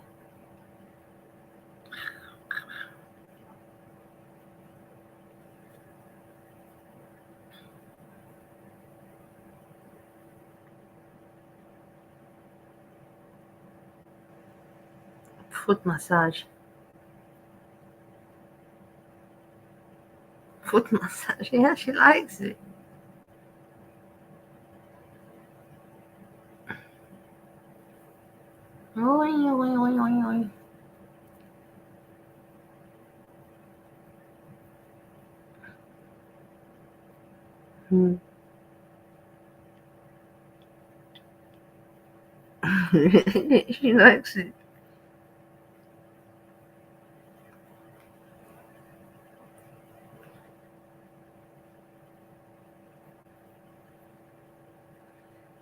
Foot massage. Foot massage. Yeah, she likes it. Oi, oi, oi, oi, oi. She likes it.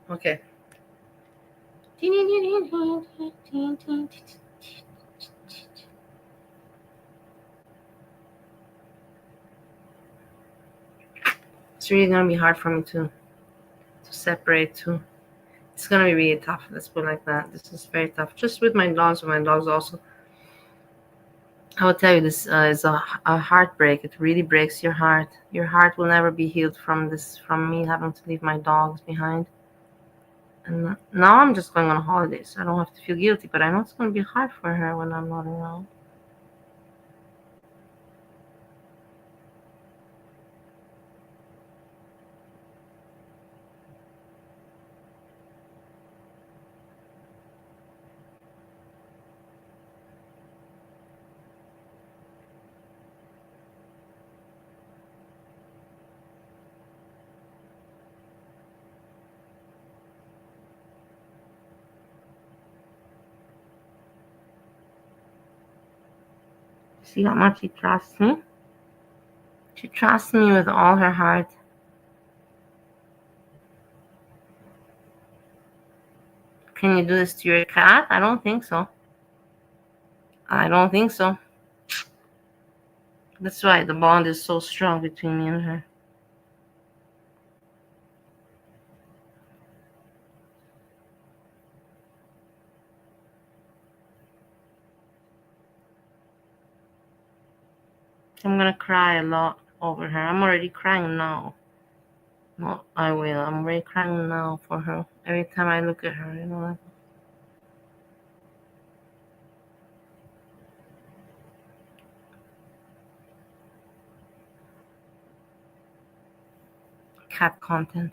Okay. It's really gonna be hard for me to separate too. It's gonna be really tough. Let's put it like that. This is very tough. Just with my dogs. With my dogs also. I will tell you, this is a heartbreak. It really breaks your heart. Your heart will never be healed from this. From me having to leave my dogs behind. And now I'm just going on holidays. So I don't have to feel guilty. But I know it's gonna be hard for her when I'm not around. See how much she trusts me? She trusts me with all her heart. Can you do this to your cat? I don't think so. I don't think so. That's why the bond is so strong between me and her. I'm gonna cry a lot over her. I'm already crying now. No, I will. I'm already crying now for her. Every time I look at her, you know. Like, cat content.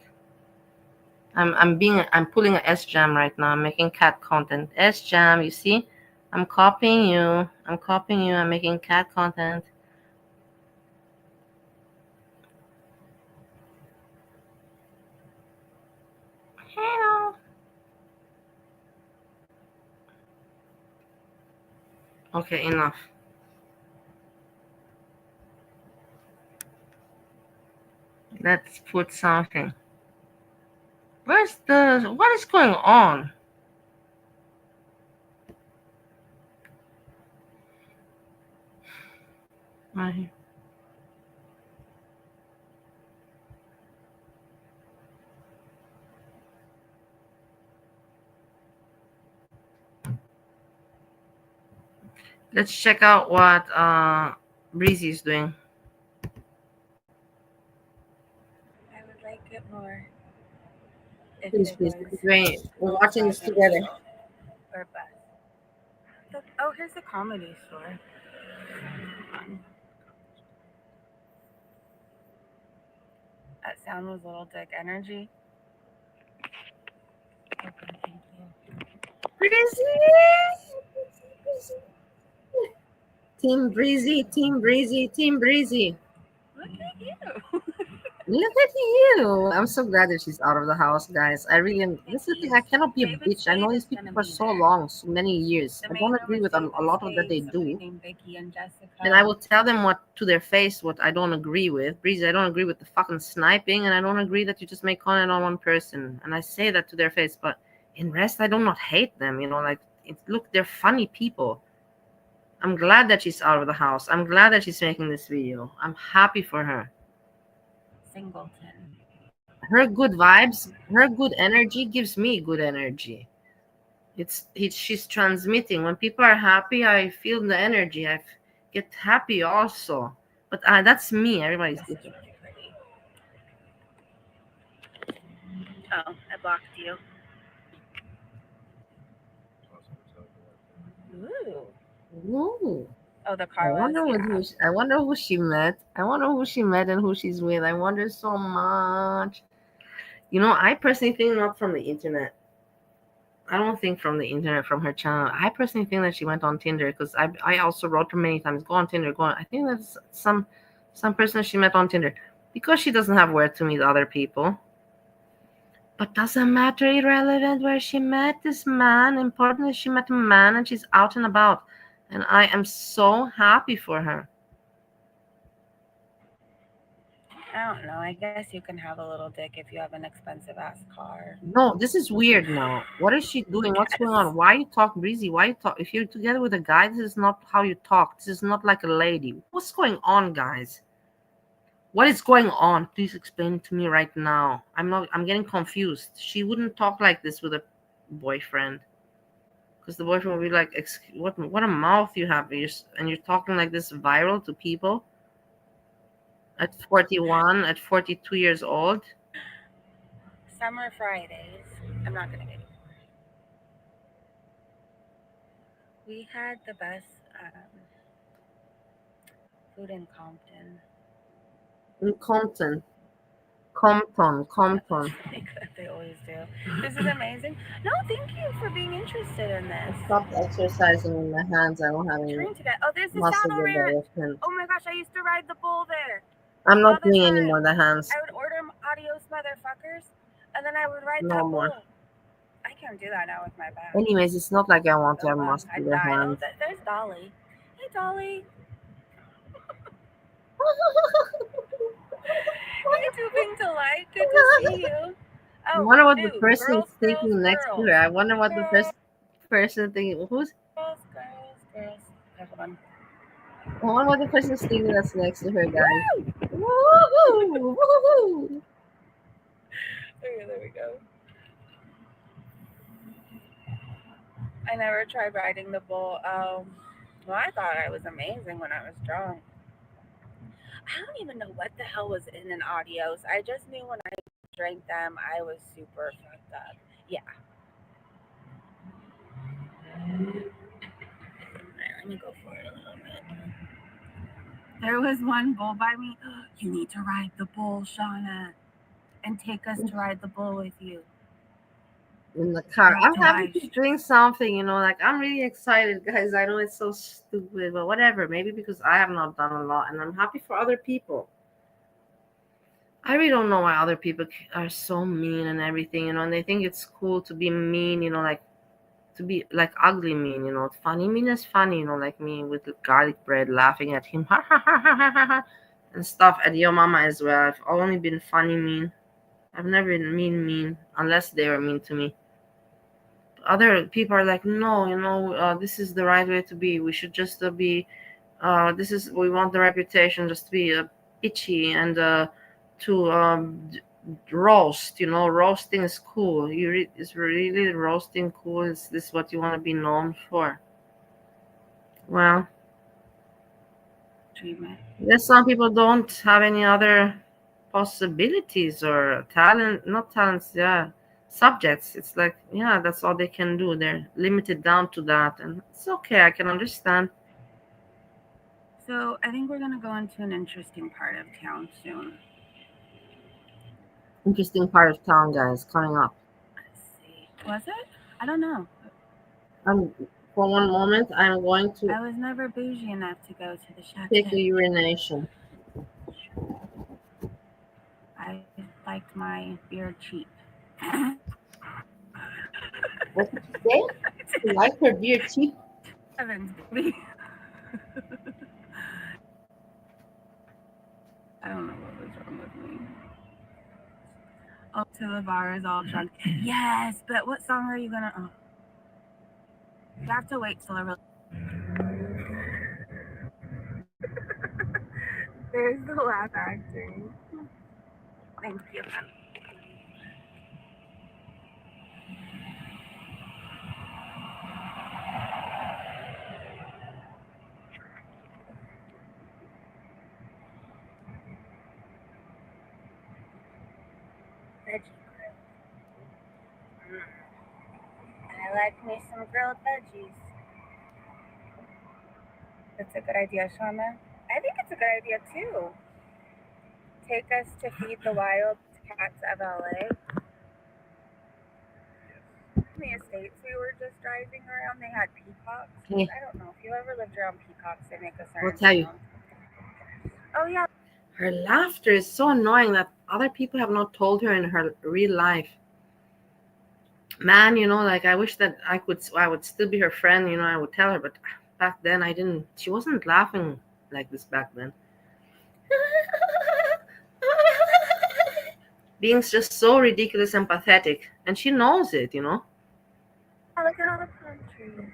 I'm pulling a S jam right now. I'm making cat content. S jam, you see? I'm copying you. I'm making cat content. Hello. Okay, enough. Let's put something. What is going on? Right. Let's check out what Breezy is doing. I would like it more if Please, it please. was Wait, we're both watching this sides together. or bus. Look, oh, here's the comedy store. That sound was Little Dick Energy. Okay, thank you. Breezy! Team Breezy, Team Breezy, Team Breezy. Look at you. Look at you. I'm so glad that she's out of the house, guys. I really am. This is the thing. I cannot be a David bitch. I know Spade these is people gonna for be so there. long, so many years. The I main don't room agree is with a David lot of that Spade, they somebody do. named Vicky and Jessica. And I will tell them what to their face what I don't agree with. Breezy, I don't agree with the fucking sniping, and I don't agree that you just make content on one person. And I say that to their face, but in rest, I do not hate them. Like look, they're funny people. I'm glad that she's out of the house. I'm glad that she's making this video. I'm happy for her. Singleton. Her good vibes, her good energy gives me good energy. She's transmitting. When people are happy, I feel the energy. Get happy also. But that's me. Everybody's This is different. really pretty. Oh, I blocked you. Ooh. Ooh. Oh, the I car was, wonder yeah. I wonder who she met. I wonder who she met and who she's with. I wonder so much. I personally think not from the internet. I don't think from the internet, from her channel. I personally think that she went on Tinder because I also wrote her many times, go on Tinder, go on. I think that's some person she met on Tinder because she doesn't have where to meet other people. But doesn't matter, irrelevant where she met this man. Important is she met a man and she's out and about. And I am so happy for her. I don't know. I guess you can have a little dick if you have an expensive ass car. No, this is weird now. What is she doing? What's going on? Why you talk Breezy? Why you talk? If you're together with a guy, this is not how you talk. This is not like a lady. What's going on, guys? What is going on? Please explain to me right now. I'm getting confused. She wouldn't talk like this with a boyfriend. Because the boyfriend would be like, what a mouth you have. And you're talking like this viral to people at 41, at 42 years old. Summer Fridays. I'm not gonna get it. We had the best food in Compton. In Compton. Like they always do. This is amazing. No, thank you for being interested in I this. stopped exercising with my hands. I don't have any Trying to get. Oh, there's the muscle saddle ranch. development. Oh my gosh, I used to ride the bull there I'm all not the doing time. anymore the hands. I would order adios motherfuckers, and then I would ride No that more. bull. I can't do that now with my back. Anyways, it's not like I want to have I'd muscular die. Oh, hands. there's Dolly. Hey, Dolly. YouTubing delight. Good to see you. I Oh, wonder what the dude, person girls, girls, thinking next to girls, her. I wonder what the girls, person thinking. girls, girls, girls. Okay, hold on. I wonder what the person's thinking that's next to her, guys. Woo! Woohoo! Woohoo! Okay, there we go. I never tried riding the bull. Well, I thought I was amazing when I was drunk. I don't even know what the hell was in an adios. I just knew when I drank them, I was super fucked up. Yeah. Alright, let me go for it a little bit. There was one bull by me. You need to ride the bull, Shauna, and take us to ride the bull with you. In the car. You're I'm happy obliged. she's doing something, like I'm really excited, guys. I know it's so stupid, but whatever. Maybe because I have not done a lot and I'm happy for other people. I really don't know why other people are so mean and everything, and they think it's cool to be mean, like to be like ugly mean, funny mean is funny, like me with Gorlicbread laughing at him, ha ha ha ha ha ha, ha, and stuff at yomama as well. I've only been funny mean. I've never been mean unless they were mean to me. Other people are like, no, this is the right way to be. We should just be we want the reputation just to be itchy and to roast. Roasting is cool. Is really roasting cool? Is this what you want to be known for? Well, treatment. there's some people don't have any other possibilities or talent, not talents, yeah, subjects. It's like, yeah, that's all they can do. They're limited down to that, and it's okay. I can understand. So I think we're gonna go into an interesting part of town soon. Interesting part of town, guys, coming up. Let's see. Was it? I don't know. For one moment, I'm going to I was never bougie enough to go to the take a chateau. urination. I liked my beer cheap. What did you say? You like her beer cheap? Heavens, baby. I don't know what was wrong with me. Oh, to the bar is all drunk. Yes, but what song are you gonna? Oh. You have to wait till I really. There's the laugh acting. Thank you. Veggie grill. I like me some grilled veggies. That's a good idea, Shauna. I think it's a good idea too. Take us to feed the wild cats of LA. The estates we were just driving around, they had peacocks. Okay. I don't know if you ever lived around peacocks. They make a certain I'll tell you. sound. Oh yeah. Her laughter is so annoying that other people have not told her in her real life. Man, like I wish that I would still be her friend, I would tell her, but back then I didn't. She wasn't laughing like this back then. Being just so ridiculous and pathetic, and she knows it. Oh, look at all the palm trees.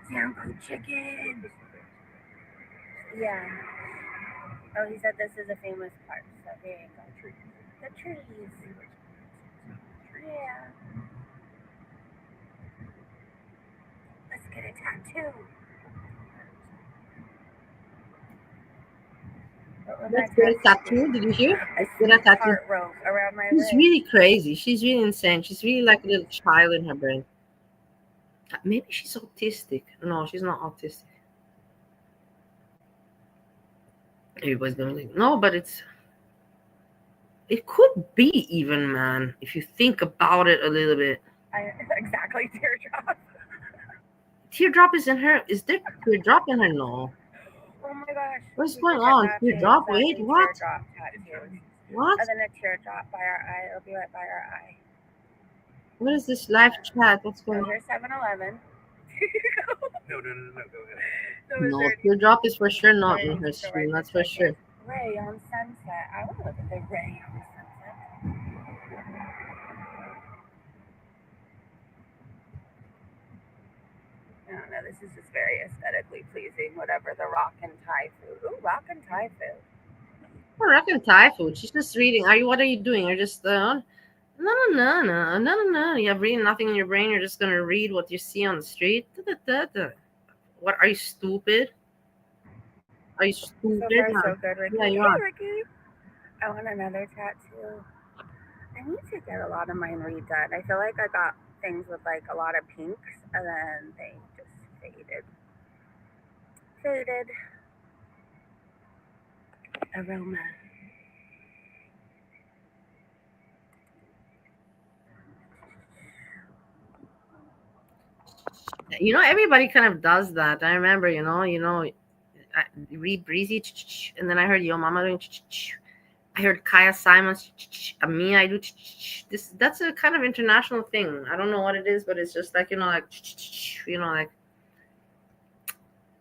Sample chicken. Yeah. Oh, he said this is a famous park, so there you go. The trees. Yeah. Let's get a tattoo. Let's get a tattoo. Did you hear? Let's get a tattoo. Rope around my She's wrist. really crazy. She's really insane. She's really like a little child in her brain. Maybe she's autistic. No, she's not autistic. Everybody's going like, no, but it could be even, man, if you think about it a little bit. Exactly, teardrop. Teardrop is in her. Is there teardrop in her? No. Oh my gosh. What's going on? Teardrop? Wait, what? Teardrop tattoo. What? And then a teardrop by our eye. It'll be right by our eye. What is this live chat? What's going on? Here's 7-Eleven. No, go ahead. No, teardrop is for sure not in her stream. That's for sure. Ray on Sunset. I want to look at the Ray on Sunset. I don't know. This is just very aesthetically pleasing. Whatever the rock and Thai food. Ooh, rock and Thai food. Oh, rock and Thai food. She's just reading. What are you doing? You're just no. You have really nothing in your brain. You're just gonna read what you see on the street. What, are you stupid? Are you stupid? So far, so good, Ricky. Yeah, you hey, are. Ricky. I want another tattoo. I need to get a lot of mine redone. I feel like I got things with like a lot of pinks, and then they just faded. Aroma. Everybody kind of does that. I remember, I read Breezy, and then I heard Yomama doing. I heard Kaya Simons, me, I do. That's a kind of international thing. I don't know what it is, but it's just like, like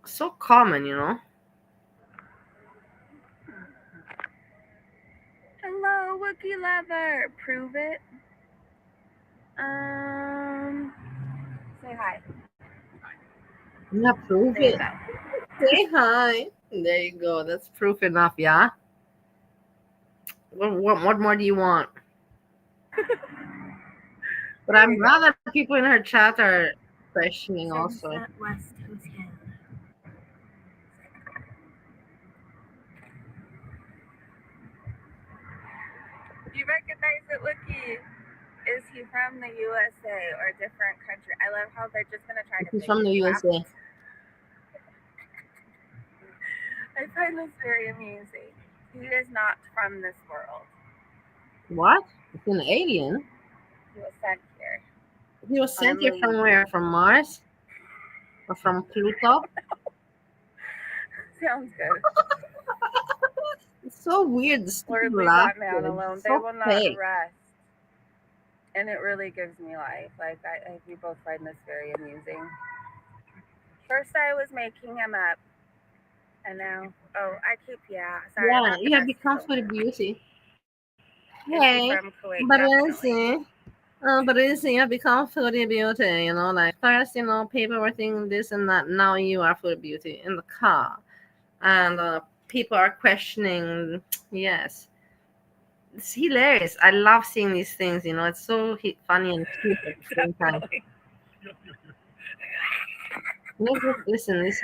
so common, Hello, Wookie Lover. Prove it. Say hi. Yeah, prove it. Say hi. There you go. That's proof enough, yeah? What more do you want? But There I'm you glad go. that people in her chat are questioning also. Sunset West Hotel. You recognize it, Wookie? Is he from the USA or a different country? I love how they're just gonna try to He's from figure the you out. USA. I find this very amusing. He is not from this world. What? It's an alien? He was sent here He was on a sent here from movie. where? From Mars? Or from Pluto? Sounds good. It's so weird. The stupid Lord, leave that laughter. man It's alone. They so will not fake. rest. And it really gives me life. Like, we both find this very amusing. First, I was making him up. And now, sorry, I'm Yeah, at the you have best become of for the beauty. Is he Hey, from Kuwait? but Definitely. you have become for the beauty, like first, paperwork thing, this and that. Now you are for the beauty in the car. And people are questioning. Yes. It's hilarious. I love seeing these things, it's so funny and cute at the same time. Definitely. Listen. Dude,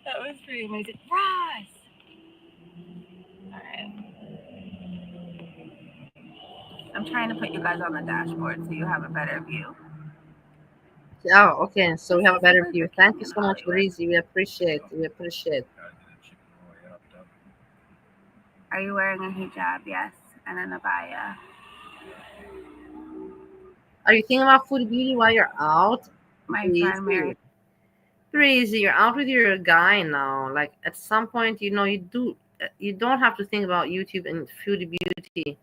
that was pretty amazing. Ross! Alright. I'm trying to put you guys on the dashboard so you have a better view. Oh, okay. So we This have a is the better Burger view. King Thank you in so much, Hollywood. Breezy. We appreciate. Are you wearing a hijab? Yes. And an abaya. Are you thinking about food beauty while you're out? My friend Breezy. married. Breezy, you're out with your guy now. Like at some point, you don't have to think about YouTube and food beauty.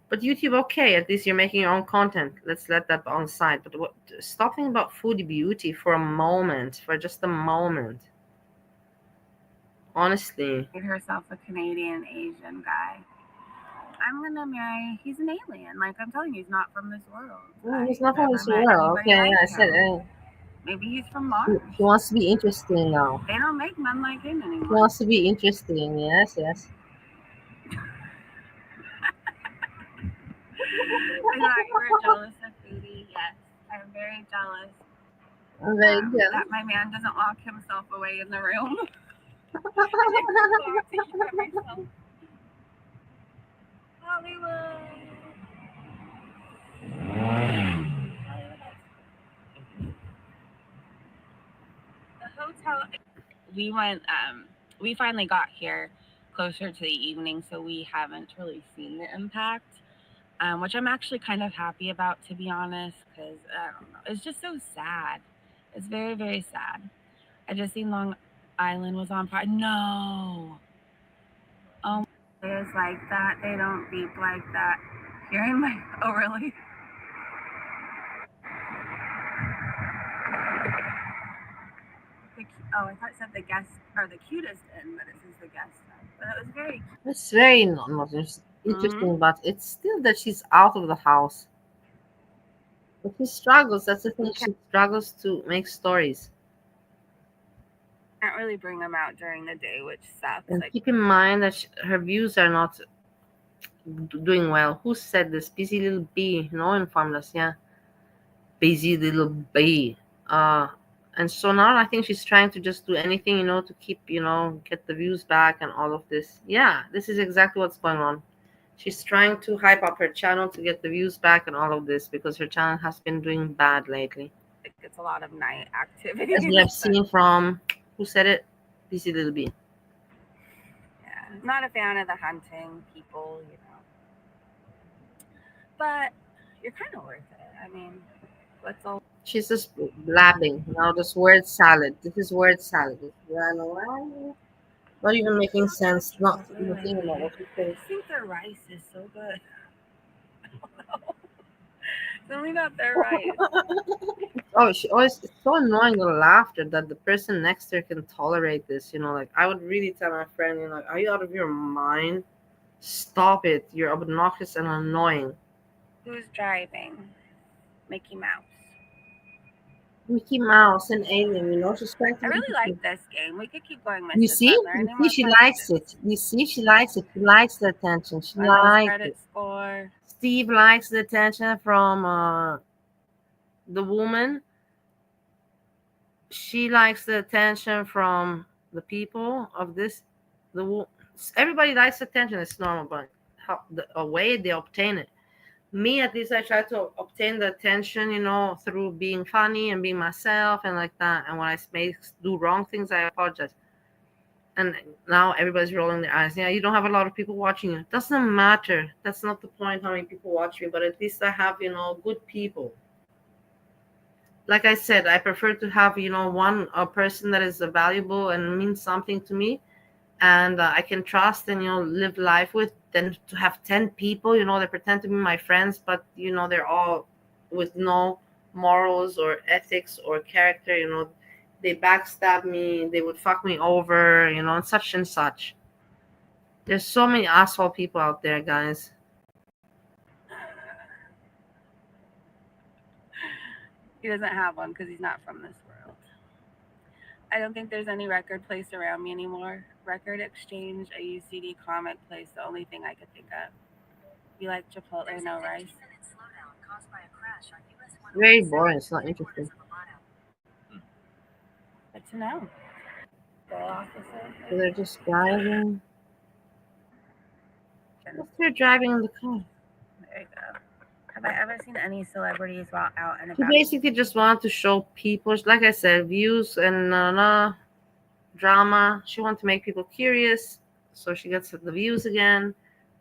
But YouTube, okay, at least you're making your own content. Let's let that on the side. But stop thinking about food beauty for a moment, for just a moment. Honestly. Herself a Canadian Asian guy. I'm gonna marry. He's an alien. Like I'm telling you, he's not from this world. He's I've not from never this met world. anybody Okay, yeah, like I said, him. Maybe he's from Mars. he wants to be interesting now. They don't make men like him He anymore. wants to be interesting. Yes. I thought you were jealous of foodie. Yes, I'm very jealous. I'm very good. That my man doesn't lock himself away in the room. I can go out to eat by myself. Hollywood. The hotel. We went. We finally got here closer to the evening, so we haven't really seen the impact. Which I'm actually kind of happy about, to be honest, because I don't know. It's just so sad. It's very, very sad. I just seen Long Island was on fire. No. Oh, it's like that. They don't beep like that. You're in my. Oh, really? I thought it said the guest or the cutest in, but it says the guest. But it was very. It's very not interesting, but it's still that she's out of the house. But she struggles. That's the thing. She struggles to make stories. Can't really bring them out during the day, which sucks. And keep in mind that her views are not doing well. Who said this? Busy little bee. No one informed us. Yeah, busy little bee. And so now I think she's trying to just do anything, to keep, get the views back and all of this. Yeah, this is exactly what's going on. She's trying to hype up her channel to get the views back and all of this because her channel has been doing bad lately. It's a lot of night activity. As we have seen from, who said it? Busy little bee. Yeah, not a fan of the hunting people, But you're kind of worth it. I mean, what's all? She's just blabbing. Now this word salad. This is word salad. Not even making sense. Not even thinking about what you say. I think their rice is so good. I don't know. Tell me about their rice. Oh, it's so annoying the laughter that the person next to her can tolerate this. Like I would really tell my friend, are you out of your mind? Stop it. You're obnoxious and annoying. Who's driving? Mickey Mouse. Mickey Mouse and Alien, you know, she's trying to I make really it like cute. this game. We could keep going, You Mrs. see? Butler. You Any see, more she likes questions? it. You see, she likes it. She likes the attention. She My lowest likes credit it. score. Steve likes the attention from the woman. She likes the attention from the people of this. Everybody likes attention. It's normal, but how the way they obtain it. Me, at least, I try to obtain the attention, you know, through being funny and being myself and like that. And when I do wrong things, I apologize. And now everybody's rolling their eyes. Yeah, you don't have a lot of people watching you. Doesn't matter. That's not the point how many people watch me, but at least I have, you know, good people. Like I said, I prefer to have, you know, one a person that is valuable and means something to me, and I can trust and, you know, live life with, than to have 10 people, you know, that pretend to be my friends, but, you know, they're all with no morals or ethics or character, you know. They backstab me, they would fuck me over, you know, and such and such. There's so many asshole people out there, guys. He doesn't have one because he's not from this world. I don't think there's any record place around me anymore. Record exchange, a UCD comic place, the only thing I could think of. You like Chipotle, no rice? Very boring. It's not interesting. Good to know. Go officer. So they're just driving. What's they're driving in the car? There you go. Have I ever seen any celebrities while out and She about? basically just wanted to show people, like I said, views and drama. She wanted to make people curious, so she gets the views again,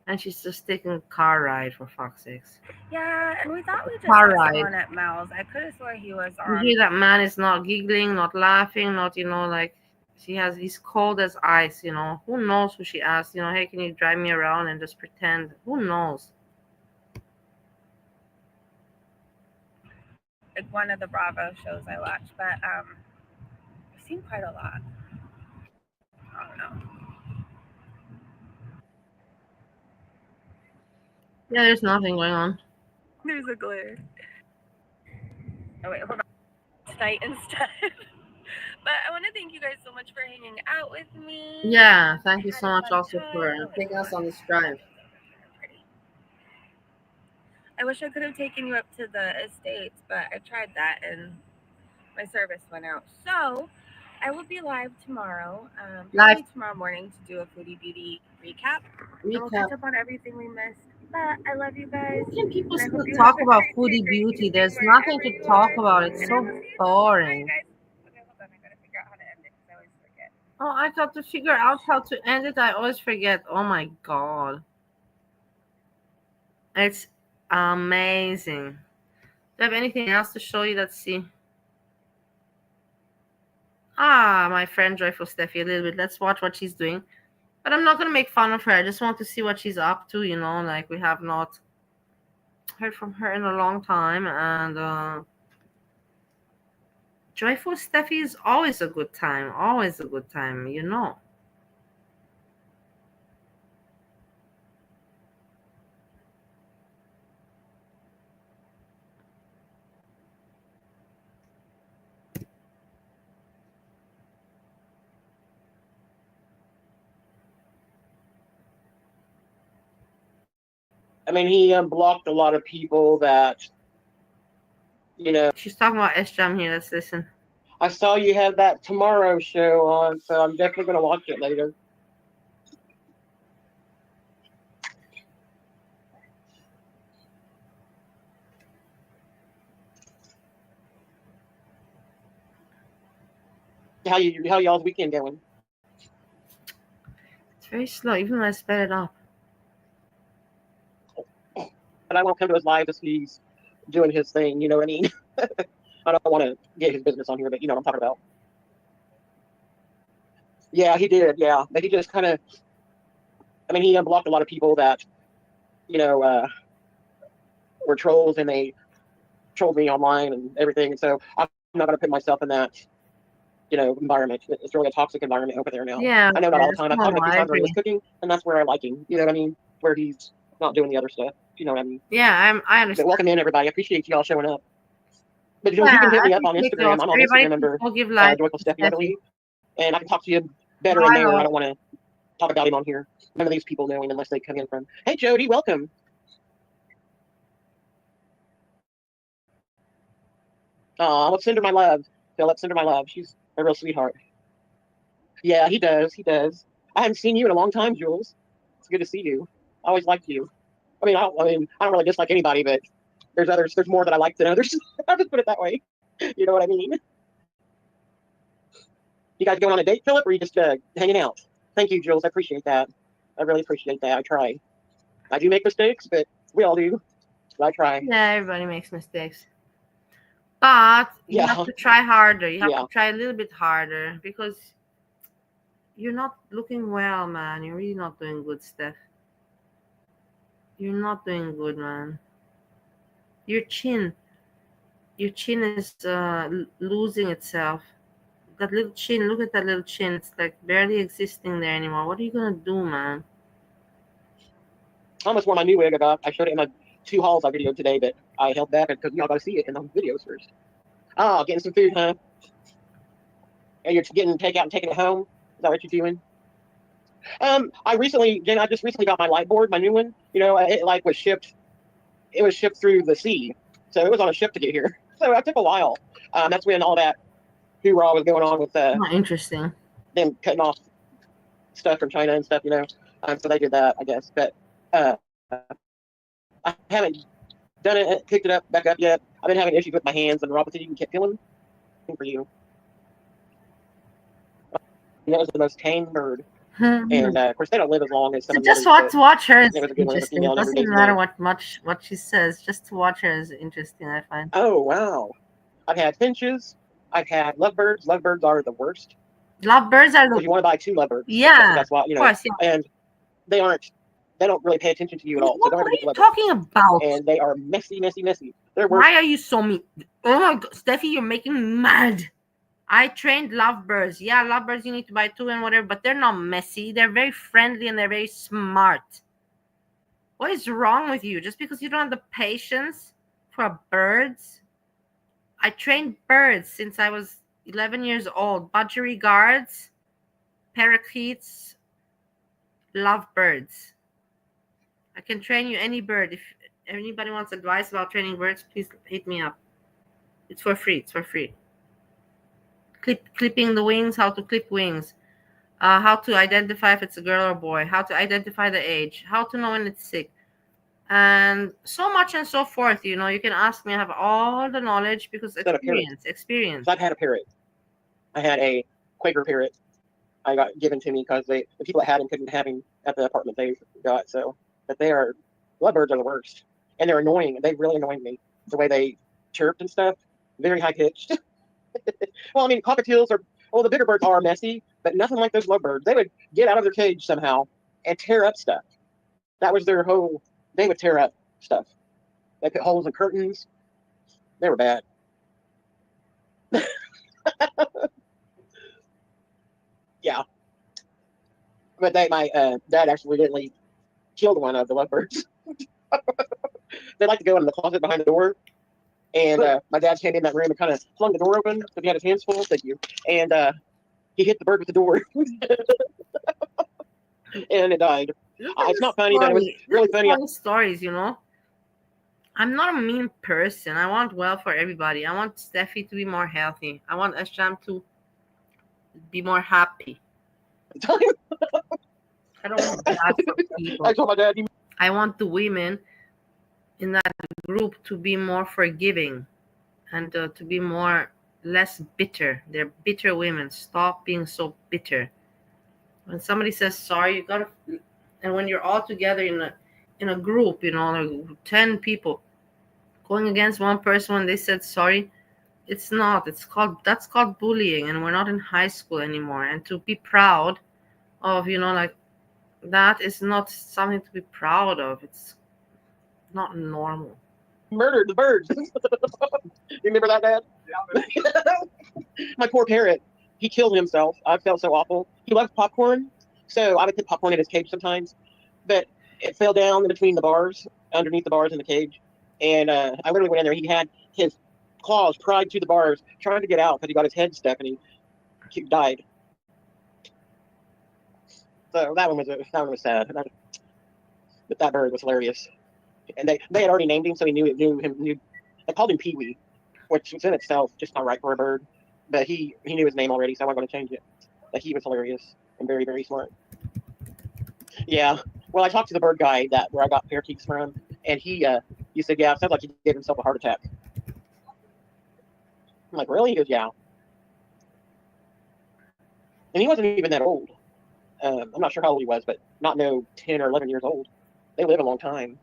and she's just taking a car ride, for fuck's sakes. Yeah, and we thought we just Car saw ride. someone at Mel's. I could have swore he was You on. hear that man is not giggling, not laughing, not, you know, like he's cold as ice, you know. Who knows who she asked, you know, hey, can you drive me around and just pretend? Who knows? Like one of the Bravo shows I watched, but I've seen quite a lot. I don't know. Yeah, there's nothing going on. There's a glare. Oh wait, hold on. Night instead. But I want to thank you guys so much for hanging out with me. Yeah, thank you so much also for taking us on this drive. I wish I could have taken you up to the estates, but I tried that and my service went out. So I will be live tomorrow, probably tomorrow morning, to do a foodie beauty recap. And we'll catch up on everything we missed. But I love you guys. How can people still talk about foodie beauty? There's nothing to talk about. It's so boring. Okay, hold on. I gotta figure out how to end it because I always forget. Oh, I got to figure out how to end it. I always forget. Oh my god. It's amazing. Do I have anything else to show you? Let's see. My friend Joyful Stpehie a little bit. Let's watch what she's doing. But I'm not going to make fun of her. I just want to see what she's up to, you know, like we have not heard from her in a long time. And Joyful Stpehie is always a good time, you know. I mean, he blocked a lot of people that, you know. She's talking about S-Jam here. Let's listen. I saw you have that Tomorrow show on, so I'm definitely going to watch it later. How y'all's weekend going? It's very slow, even when I sped it up. But I won't come to his live as he's doing his thing, you know what I mean? I don't want to get his business on here, but you know what I'm talking about. Yeah, he did, yeah. But he just kind of, I mean, he unblocked a lot of people that, you know, were trolls, and they trolled me online and everything. And so I'm not going to put myself in that, you know, environment. It's really a toxic environment over there now. Yeah, I know not all the time. I've talked to him a few times where he was cooking, and that's where I like him. You know what I mean? Where he's not doing the other stuff. You know what I mean? Yeah, I understand. But welcome in, everybody. I appreciate y'all showing up. But Jules, you can hit I me up on appreciate Instagram. those. I'm on Everybody Instagram under will give life Joyful to Stpehie, I Steffi. believe, and I can talk to you better in there. I don't want to talk about him on here. None of these people know him unless they come in from. Hey, Jody, welcome. Let's send her my love. So let's send her my love. She's a real sweetheart. Yeah, he does. He does. I haven't seen you in a long time, Jules. It's good to see you. I always liked you. I mean, I don't really dislike anybody, but there's others. There's more that I like than others. I'll just put it that way. You know what I mean? You guys going on a date, Philip, or are you just hanging out? Thank you, Jules. I appreciate that. I really appreciate that. I try. I do make mistakes, but we all do. But I try. Yeah, everybody makes mistakes. But you Yeah. have to try harder. You have Yeah. to try a little bit harder because you're not looking well, man. You're really not doing good, Steph. You're not doing good, man. Your chin is losing itself. That little chin, look at that little chin. It's like barely existing there anymore. What are you gonna do, man? I almost wore my new wig. I showed it in my 2 hauls I videoed today, but I held back because y'all got to see it in the videos first. Oh, getting some food, huh? And you're getting takeout and taking it home. Is that what you're doing? I just recently got my light board, my new one. You know, it was shipped. It was shipped through the sea, so it was on a ship to get here. So it took a while. That's when all that hoorah was going on with Interesting. them cutting off stuff from China and stuff. You know, so they did that, I guess. But I haven't done it, picked it up back up yet. I've been having issues with my hands, and Robert said you can keep feeling for you. That was the most tame bird. And of course, they don't live as long as some of the just others. to watch her is it was a good one, interesting. female, It and every doesn't day's matter male. what she says. Just to watch her is interesting, I find. Oh, wow. I've had finches. I've had lovebirds. Lovebirds are the worst. Lovebirds are Because you want to buy 2 lovebirds. Yeah, That's why, you know. of course, yeah. And they don't really pay attention to you at all. So What don't ever are get you lovebirds. talking about? And they are messy, messy, messy. They're worse. Why are you so mean? Oh my God, Steffi, you're making me mad. I trained lovebirds. Yeah, lovebirds you need to buy 2 and whatever, but they're not messy. They're very friendly and they're very smart. What is wrong with you? Just because you don't have the patience for birds? I trained birds since I was 11 years old. Budgerigars, parakeets, lovebirds. I can train you any bird. If anybody wants advice about training birds, please hit me up. It's for free. It's for free. Clipping the wings, how to clip wings, how to identify if it's a girl or boy, how to identify the age, how to know when it's sick, and so much and so forth. You know, you can ask me. I have all the knowledge because experience. I've had a parrot. I had a Quaker parrot. I got given to me because the people that had him couldn't have him at the apartment they got. So, but lovebirds are the worst, and they're annoying. They really annoyed me the way they chirped and stuff. Very high pitched. Well, I mean, cockatiels the bigger birds are messy, but nothing like those lovebirds. They would get out of their cage somehow and tear up stuff. That was their whole. They would tear up stuff. They put holes in curtains. They were bad. Yeah. But my dad accidentally killed one of the lovebirds. They like to go in the closet behind the door. And my dad came in that room and kind of flung the door open because he had his hands full. Thank you. And he hit the bird with the door. And it died. It's not funny, but it was really funny. Stories, you know. I'm not a mean person. I want well for everybody. I want Steffi to be more healthy. I want Esham to be more happy. I don't want bad for people. I told my dad. I want the women in that group to be more forgiving and to be less bitter. They're bitter women. Stop being so bitter. When somebody says sorry, you gotta, and when you're all together in a group, you know, like 10 people going against one person when they said sorry, that's called bullying, and we're not in high school anymore. And to be proud of, you know, like that is not something to be proud of. It's not normal. Murdered the birds. You remember that, Dad? Yeah. My poor parrot. He killed himself. I felt so awful. He loved popcorn, so I would put popcorn in his cage sometimes. But it fell down in between the bars, underneath the bars in the cage. And I literally went in there. He had his claws pried to the bars, trying to get out because he got his head stuck and he died. So that one was sad. But that bird was hilarious. And they had already named him, so he knew him. They called him Pee Wee, which was in itself just not right for a bird. But he knew his name already, so I wasn't going to change it. But he was hilarious and very, very smart. Yeah. Well, I talked to the bird guy where I got parakeets from, and he said, yeah, it sounds like he gave himself a heart attack. I'm like, really? He goes, yeah. And he wasn't even that old. I'm not sure how old he was, but not 10 or 11 years old. They live a long time.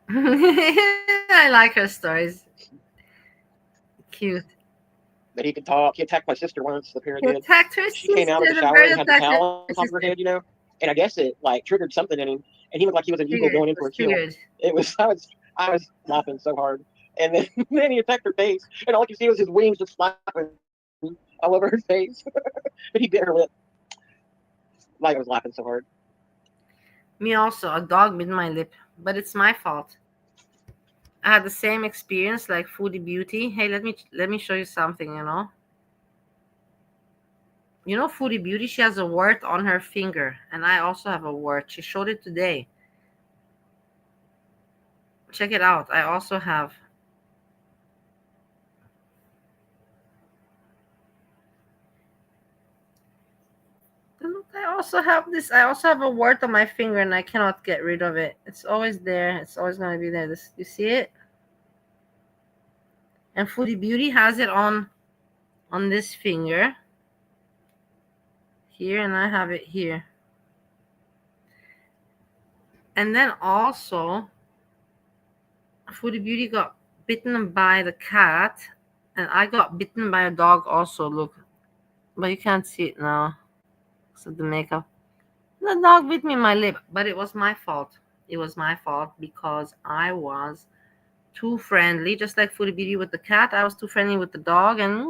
I like her stories. Cute. But he could talk. He attacked my sister once. The parrot He did. attacked her She sister. came out of the The shower bird and had the attacked towel her on top of her sister. head, And I guess it like triggered something in him, and he looked like he was an eagle going in for a kill. Triggered. It was. I was laughing so hard, and then, then he attacked her face, and all you see was his wings just flapping all over her face. But he bit her lip. Like I was laughing so hard. Me also. A dog bit my lip, but it's my fault. I had the same experience like Foodie Beauty. Hey, let me show you something. Foodie Beauty. She has a wart on her finger, and I also have a wart. She showed it today. Check it out. I also have. Look, I also have this. I also have a wart on my finger, and I cannot get rid of it. It's always there. It's always going to be there. You see it? And Foodie Beauty has it on this finger here, and I have it here. And then also, Foodie Beauty got bitten by the cat, and I got bitten by a dog also. Look, but you can't see it now. So the makeup. The dog bit me in my lip, but it was my fault. It was my fault because I was too friendly, just like Foodie Beauty with the cat. I was too friendly with the dog, and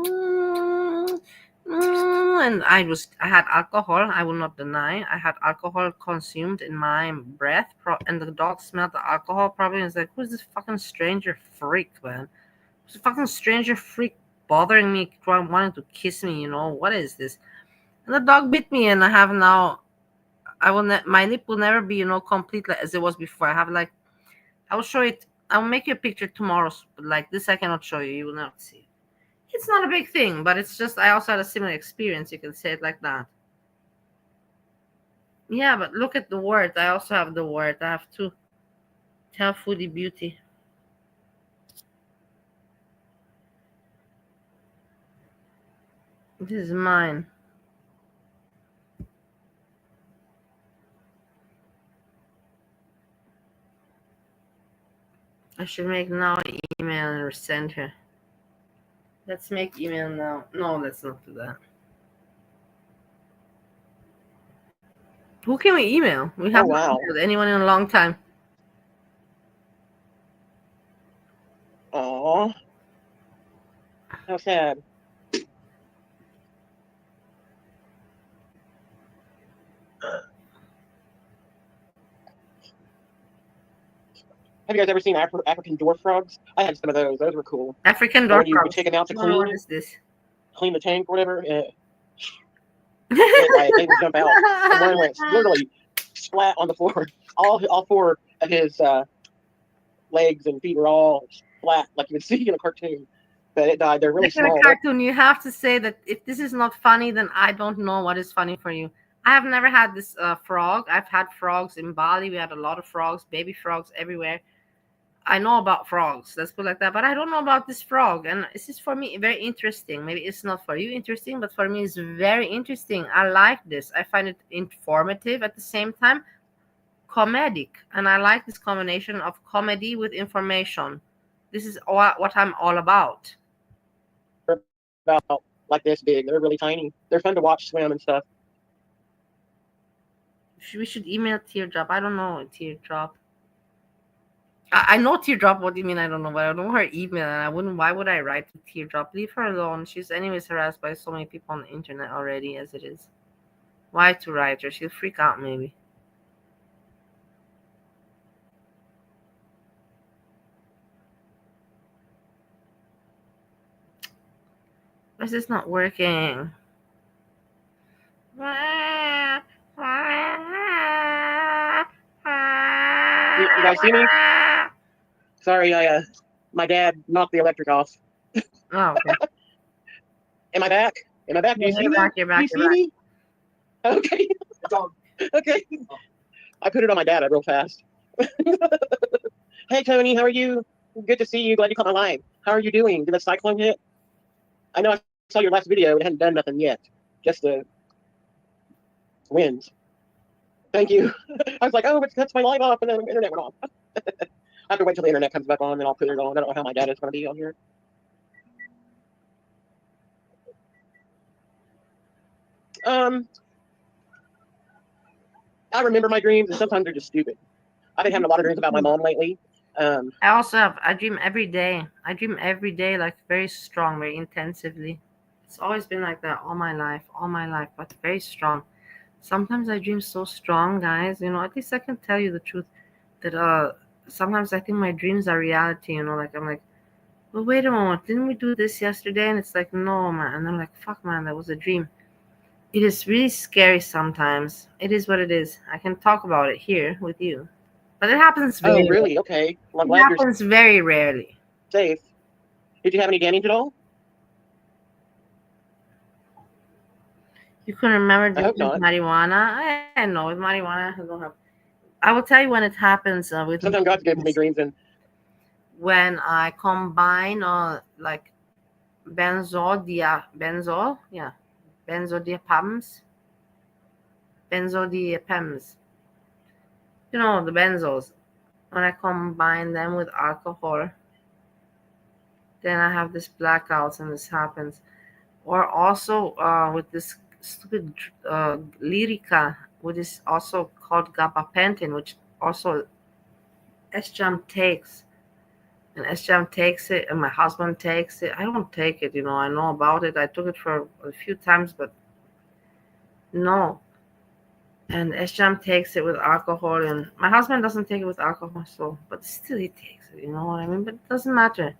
I had alcohol. I will not deny. I had alcohol consumed in my breath, and the dog smelled the alcohol probably. And was like, "Who's this fucking stranger freak, man? Who's a fucking stranger freak bothering me, wanting to kiss me? What is this?" And the dog bit me, and I have now. My lip will never be, complete as it was before. I have I will show it. I will make you a picture tomorrow. But like this, I cannot show you. You will not see. It's not a big thing, but it's just I also had a similar experience. You can say it like that. Yeah, but look at the word. I also have the word. I have to tell Foodie Beauty. This is mine. I should make now an email and send her. Let's make email now. No, let's not do that. Who can we email? We haven't emailed anyone in a long time. Aww. How sad. Have you guys ever seen African dwarf frogs? I had some of those. Those were cool. African dwarf frogs. You take them out to clean. What is this? Clean the tank or whatever. They would jump out. And one went literally splat on the floor. All four of his legs and feet were all flat, like you would see in a cartoon. But it died. They're really small. In a cartoon, you have to say that if this is not funny, then I don't know what is funny for you. I have never had this frog. I've had frogs in Bali. We had a lot of frogs, baby frogs everywhere. I know about frogs, let's put it like that, but I don't know about this frog. And this is for me very interesting. Maybe it's not for you interesting, but for me it's very interesting. I like this. I find it informative at the same time, comedic. And I like this combination of comedy with information. This is what I'm all about. About like this big. They're really tiny. They're fun to watch swim and stuff. We should email Teardrop. I don't know Teardrop. I know Teardrop. What do you mean? I don't know, but I know her email, and I wouldn't. Why would I write to Teardrop? Leave her alone. She's anyways harassed by so many people on the internet already as it is. Why to write her? She'll freak out maybe. Why is this not working? You guys see me? Sorry, my dad knocked the electric off. Oh, okay. Am I back? Am I back? Do you see me? You're back. Do you see me? Okay. Okay. I put it on my data real fast. Hey, Tony, how are you? Good to see you. Glad you caught my line. How are you doing? Did the cyclone hit? I know I saw your last video. It hadn't done nothing yet. Just the winds. Thank you. I was like, oh, it cuts my light off, and then the internet went off. I have to wait till the internet comes back on, then I'll put it on. I don't know how my data's going to be on here. I remember my dreams, and sometimes they're just stupid. I've been having a lot of dreams about my mom lately. I dream every day. I dream every day, like very strong, very intensively. It's always been like that all my life, but very strong. Sometimes I dream so strong, guys. At least I can tell you the truth that sometimes I think my dreams are reality. Like I'm like, well, wait a moment, didn't we do this yesterday? And it's like, no, man. And I'm like, fuck, man, that was a dream. It is really scary sometimes. It is what it is. I can talk about it here with you. But it happens very Oh, really? Okay. Well, I'm It glad you're happens very rarely. safe. Did you have any damage at all? You couldn't remember I hope just with not. marijuana? I know, with marijuana, I don't have. I will tell you when it happens with Sometimes God gives me dreams, and when I combine like benzodiazepams, the benzos. When I combine them with alcohol, then I have this blackouts and this happens. Or also with this stupid lyrica, which is also called gabapentin, which also SJAM takes. And SJAM takes it, and my husband takes it. I don't take it, I know about it. I took it for a few times, but no. And SJAM takes it with alcohol, and my husband doesn't take it with alcohol, but still he takes it, you know what I mean? But it doesn't matter.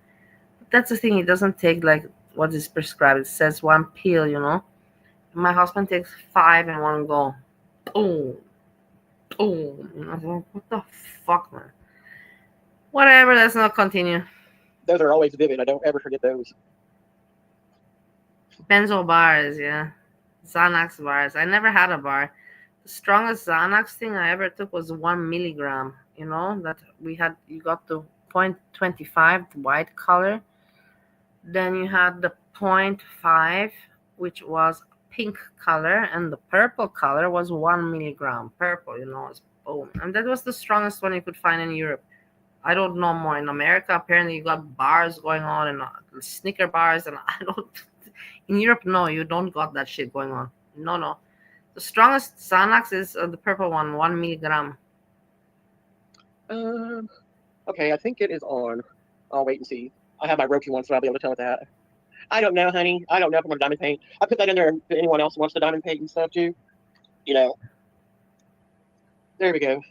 But that's the thing, he doesn't take like what is prescribed. It says 1 pill. My husband takes 5 in one go. Boom. Boom. I was like, what the fuck, man? Whatever, let's not continue. those are always vivid. I don't ever forget those. Benzo bars, yeah. Xanax bars. I never had a bar. The strongest Xanax thing I ever took was 1 milligram. That you got the 0.25, the white color. Then you had the 0.5, which was pink color, and the purple color was 1 milligram. Purple, it's boom. And that was the strongest one you could find in Europe. I don't know more. In America, apparently you got bars going on and Snicker bars, and I don't. In Europe, no, you don't got that shit going on. No. The strongest Xanax is the purple one, 1 milligram. Okay, I think it is on. I'll wait and see. I have my Roku one, so I'll be able to tell it that. I don't know, honey. I don't know if I'm going to diamond paint. I put that in there if anyone else wants to diamond paint and stuff, too. There we go.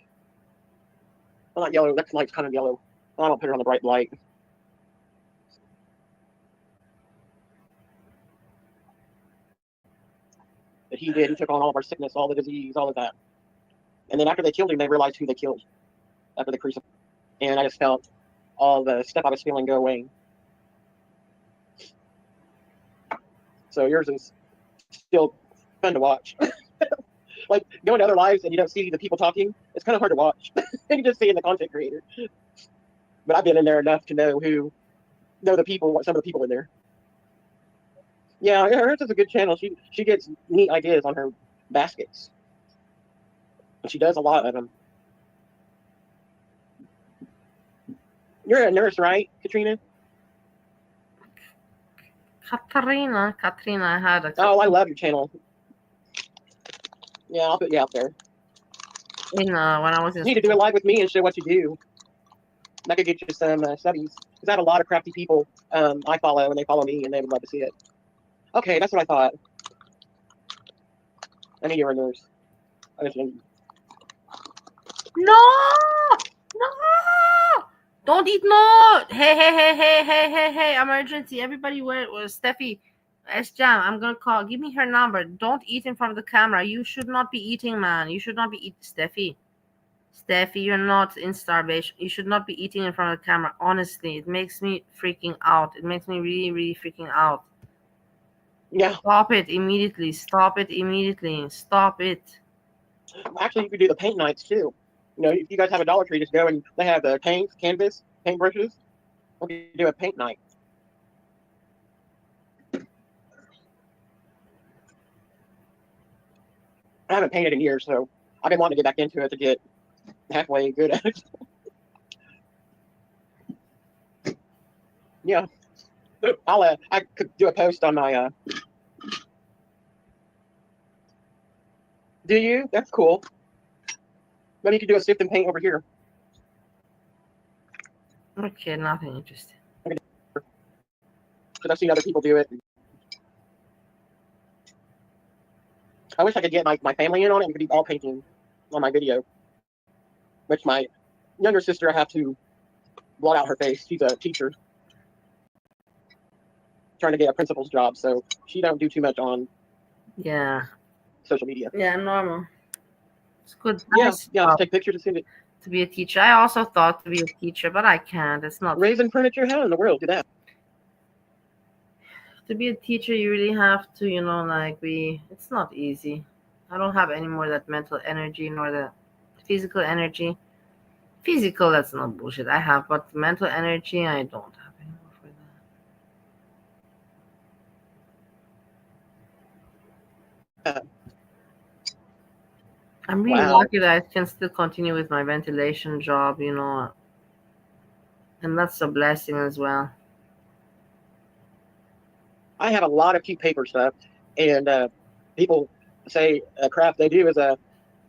Well, not yellow. That light's kind of yellow. I don't put it on the bright light. But he did. He took on all of our sickness, all the disease, all of that. And then after they killed him, they realized who they killed after the crucifixion. And I just felt all the stuff I was feeling go away. So yours is still fun to watch. Like going to other lives and you don't see the people talking, it's kind of hard to watch. You just see the content creator. But I've been in there enough to know the people, some of the people in there. Yeah, hers is a good channel. She gets neat ideas on her baskets. And she does a lot of them. You're a nurse, right, Katrina? Katrina, I had a. Oh, I love your channel. Yeah, I'll put you out there. When I was in. You need to do a live with me and show what you do. I could get you some subbies. Because I have a lot of crafty people I follow, and they follow me, and they would love to see it. Okay, that's what I thought. I knew you were a nurse. No! Don't eat no! Hey, emergency. Everybody where was Stpehie? Jam, I'm gonna call. Give me her number. Don't eat in front of the camera. You should not be eating, man. You should not be eating, Stpehie. Stpehie, you're not in starvation. You should not be eating in front of the camera. Honestly, it makes me freaking out. It makes me really, really freaking out. Yeah. Stop it immediately. Stop it immediately. Stop it. Actually, you could do the paint nights too. You know, if you guys have a Dollar Tree, just go and they have the paints, canvas, paint brushes. We could do a paint night. I haven't painted in years, so I've been wanting to get back into it to get halfway good at it. Yeah. I could do a post on my do you? That's cool. Maybe you could do a sift and paint over here. Okay, nothing interesting. Because I've seen other people do it. I wish I could get my family in on it and we could be all painting on my video. Which my younger sister, I have to blot out her face. She's a teacher trying to get a principal's job, so she don't do too much on social media. Yeah, normal. It's good. Yeah, Nice yeah. job Just take pictures and send it. to be a teacher. I also thought to be a teacher, but I can't. It's not. Raising furniture, how in the world do that? To be a teacher, you really have to, it's not easy. I don't have any more that mental energy nor the physical energy. Physical, that's not bullshit. I have, but mental energy, I don't have anymore for that. I'm really lucky that I can still continue with my ventilation job, and that's a blessing as well. I have a lot of cute paper stuff, and people say a craft they do is a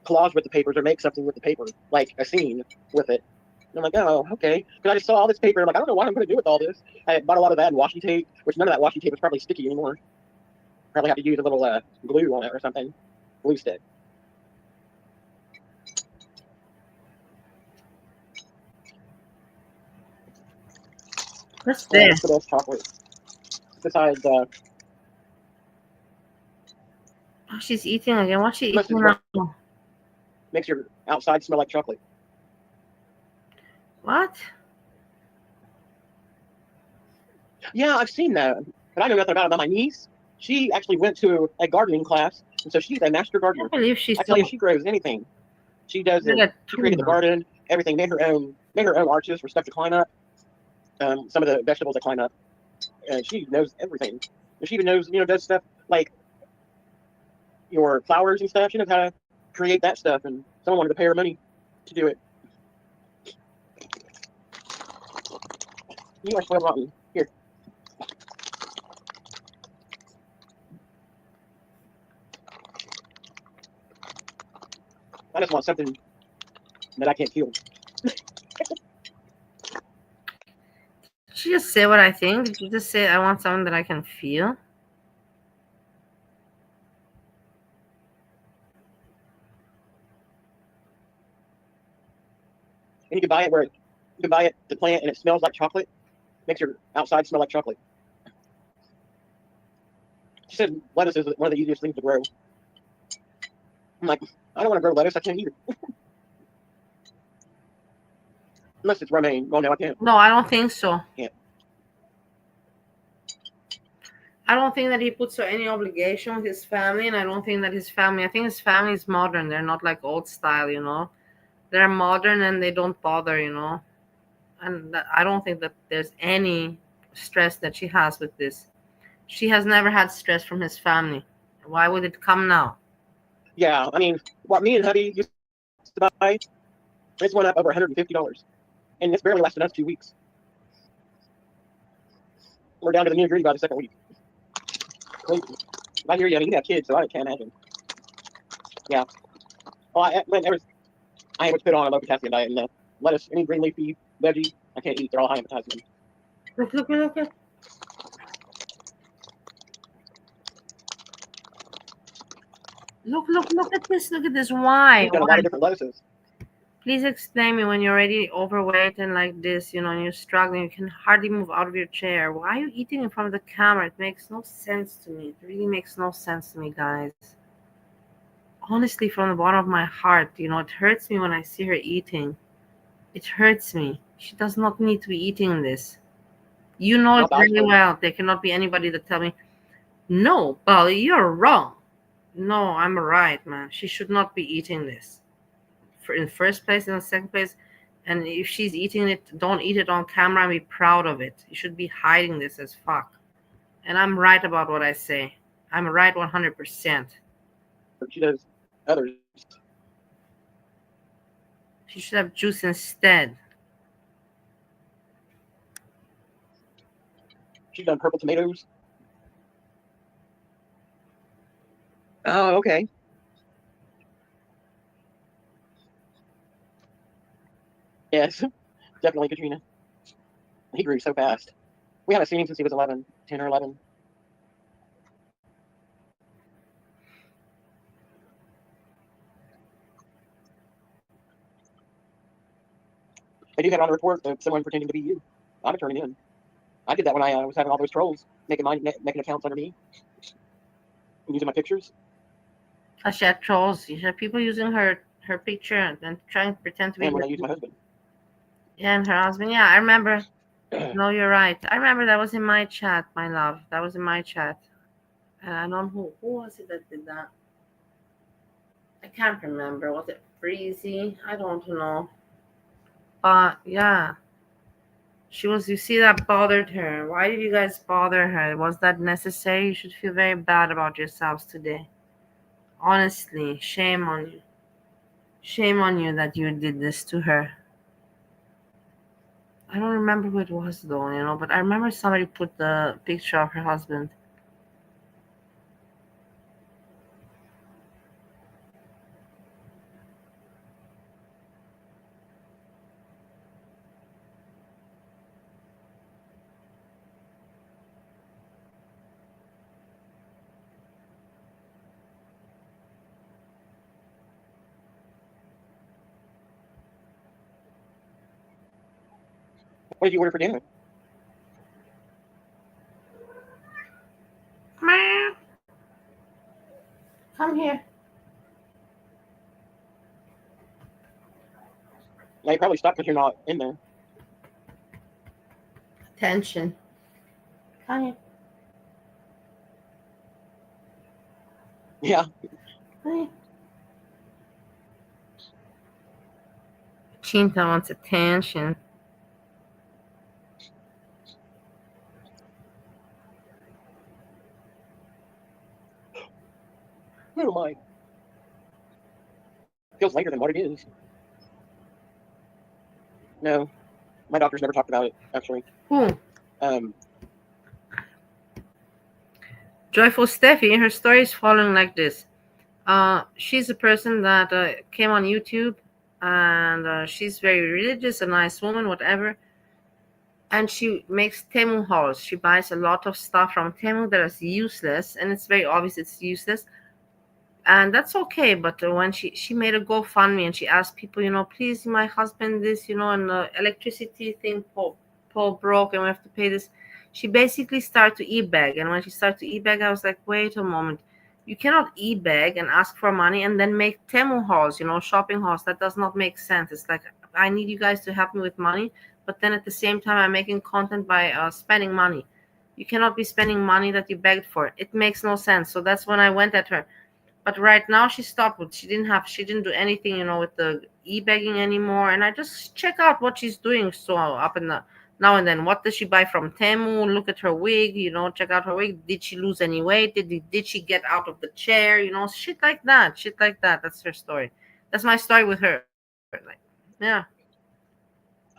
collage with the papers or make something with the paper, like a scene with it. And I'm like, oh, okay. Because I just saw all this paper. I'm like, I don't know what I'm going to do with all this. I bought a lot of that washi tape, which none of that washi tape is probably sticky anymore. Probably have to use a little glue on it or something. Glue stick. What's this? What's the best chocolate? Besides, oh, she's eating again. What's she eating now? Makes your outside smell like chocolate. What? Yeah, I've seen that, but I know nothing about it. My niece, she actually went to a gardening class, and so she's a master gardener. I believe she's. I tell you, she grows anything. She does it. She created the garden, everything. Made her own arches for stuff to climb up. Some of the vegetables that climb up. She knows everything. And she even knows, does stuff like your flowers and stuff. She knows how to create that stuff, and someone wanted to pay her money to do it. You are spoiled rotten. Here. I just want something that I can't feel. Did you just say what I think? Did you just say I want something that I can feel? And you can buy it the plant and it smells like chocolate. Makes your outside smell like chocolate. She said lettuce is one of the easiest things to grow. I'm like, I don't want to grow lettuce. I can't eat it. Unless it's romaine. Well, no, I can't. No, I don't think so. Yeah. I don't think that he puts any obligation with his family, and I don't think that his family. I think his family is modern. They're not like old style, They're modern and they don't bother, And I don't think that there's any stress that she has with this. She has never had stress from his family. Why would it come now? Yeah, I mean, what me and hubby used to buy, this went up over $150. And it's barely lasted us 2 weeks. We're down to the nitty-gritty by the second week. Crazy. I hear you, you have kids, so I can't imagine. Yeah. Well, I able to put on a low potassium diet, and lettuce, any green leafy veggie, I can't eat. They're all high in potassium. Look. Look at this. Look at this. Why? We've done a lot of different lettuces. Please explain me when you're already overweight and like this, and you're struggling, you can hardly move out of your chair. Why are you eating in front of the camera? It makes no sense to me. It really makes no sense to me, guys. Honestly, from the bottom of my heart, it hurts me when I see her eating. It hurts me. She does not need to be eating this. You know it very well. There cannot be anybody that tell me, no, Polly, you're wrong. No, I'm right, man. She should not be eating this. In first place, in the second place, and if she's eating it, don't eat it on camera and be proud of it. You should be hiding this as fuck. And I'm right about what I say. I'm right 100%. She does others. She should have juice instead. She's done purple tomatoes. Oh, okay. Yes, definitely Katrina. He grew so fast. We haven't seen him since he was 11, 10 or 11. I do have on the report of someone pretending to be you. I'm turning in. I did that when I was having all those trolls making accounts under me and using my pictures. She had trolls. She had people using her picture and trying to pretend to be. And when I used my husband. Yeah, and her husband. Yeah, I remember. No, you're right. I remember that was in my chat, my love. That was in my chat. And I don't know who was it that did that. I can't remember. Was it Breezy? I don't know. But yeah. You see, that bothered her. Why did you guys bother her? Was that necessary? You should feel very bad about yourselves today. Honestly, shame on you. Shame on you that you did this to her. I don't remember who it was though, but I remember somebody put the picture of her husband. What did you order for dinner? Meow. Come here. Yeah, you probably stopped because you're not in there. Attention. Come here. Yeah. Come here. Chinta wants attention. Oh my. Feels lighter than what it is. No. My doctor's never talked about it, actually. Who? Joyful Stpehie, her story is following like this. She's a person that came on YouTube, and she's very religious, a nice woman, whatever. And she makes Temu hauls. She buys a lot of stuff from Temu that is useless, and it's very obvious it's useless. And that's okay, but when she made a GoFundMe and she asked people, please, my husband, this, and the electricity thing Paul broke and we have to pay this. She basically started to e-beg, and when she started to e-beg, I was like, wait a moment. You cannot e-beg and ask for money and then make Temu hauls, shopping hauls. That does not make sense. It's like, I need you guys to help me with money, but then at the same time, I'm making content by spending money. You cannot be spending money that you begged for. It makes no sense. So that's when I went at her. But right now she stopped. She didn't do anything, with the e-begging anymore. And I just check out what she's doing. So up in the now and then, what does she buy from Temu? Look at her wig, check out her wig. Did she lose any weight? Did she get out of the chair? Shit like that. Shit like that. That's her story. That's my story with her. Like, yeah.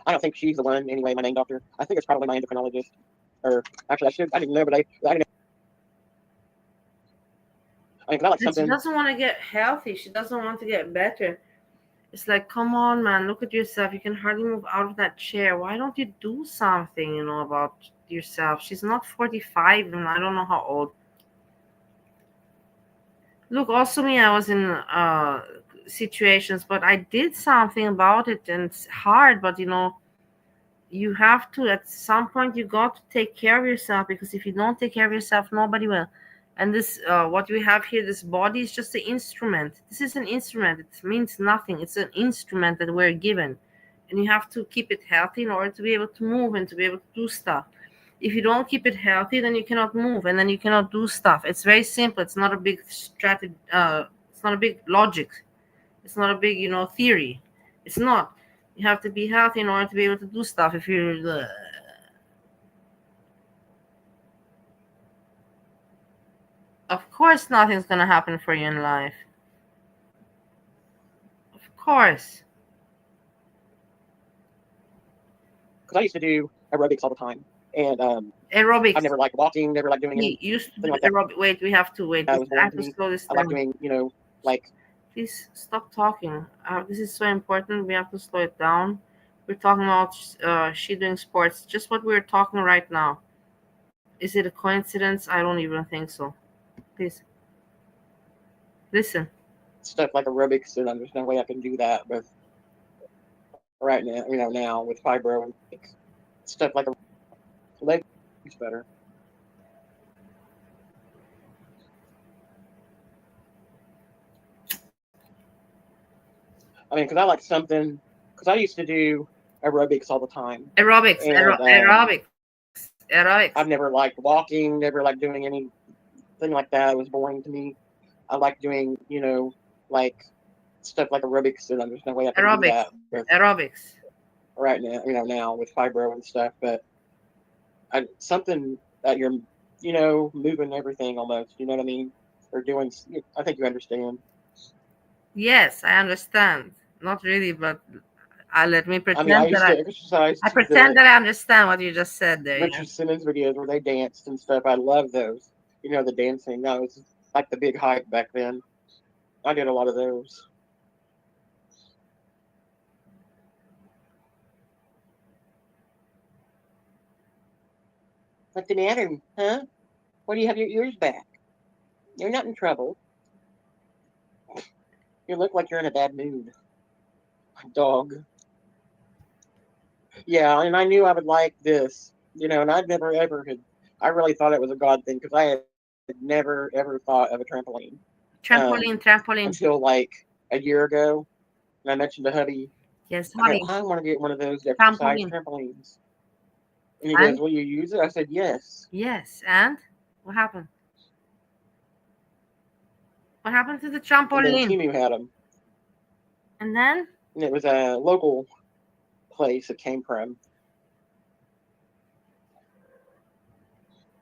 I don't think she's the one anyway, my main doctor. I think it's probably my endocrinologist. Or actually, I didn't know, but I didn't. She doesn't want to get healthy. She doesn't want to get better. It's like, come on, man, look at yourself. You can hardly move out of that chair. Why don't you do something, about yourself? She's not 45, and I don't know how old. Look, also me, I was in situations, but I did something about it, and it's hard, but you have to, at some point you got to take care of yourself, because if you don't take care of yourself, nobody will. And this what we have here, this body, is just an instrument. This is an instrument. It means nothing. It's an instrument that we're given, and you have to keep it healthy in order to be able to move and to be able to do stuff. If you don't keep it healthy, then you cannot move, and then you cannot do stuff. It's very simple. It's not a big strategy. It's not a big logic. It's not a big, theory. It's not. You have to be healthy in order to be able to do stuff. If you're of course, nothing's gonna happen for you in life. Of course. Because I used to do aerobics all the time, and Aerobics. I never liked walking, never liked doing He used to anything do like that. aerobics. Wait, we have to wait. That I was boring have to to me. slow this I like down. doing, like, Please stop talking. This is so important. We have to slow it down. We're talking about she doing sports. Just what we're talking right now. Is it a coincidence? I don't even think so. Please listen. stuff like aerobics, and there's no way I can do that with right now. Now with fibro and stuff like legs better. I mean, because I like something. Because I used to do aerobics all the time. Aerobics. And, Aerobics. I've never liked walking. Never liked doing anything like that. It was boring to me. I like doing, like stuff like aerobics, and there's no way I can do that with Aerobics. right now. Now with fibro and stuff, but something that you're, moving everything almost. You know what I mean? Or doing. I think you understand. Yes, I understand. Not really, but let me pretend I used to exercise. I pretend that I understand what you just said there. Richard Simmons videos where they danced and stuff. I love those. The dancing. That was like the big hype back then. I did a lot of those. What's the matter, huh? Why do you have your ears back? You're not in trouble. You look like you're in a bad mood. Dog. Yeah, and I knew I would like this, and I'd never ever had. I really thought it was a God thing, because I had never ever thought of a trampoline. Trampoline. Until like a year ago, and I mentioned to hubby. Yes, hubby. I want to get one of those exercise trampolines. And he goes, "Will you use it?" I said, "Yes." Yes, and what happened? What happened to the trampoline? And then Timu had them. And then? And it was a local place it came from.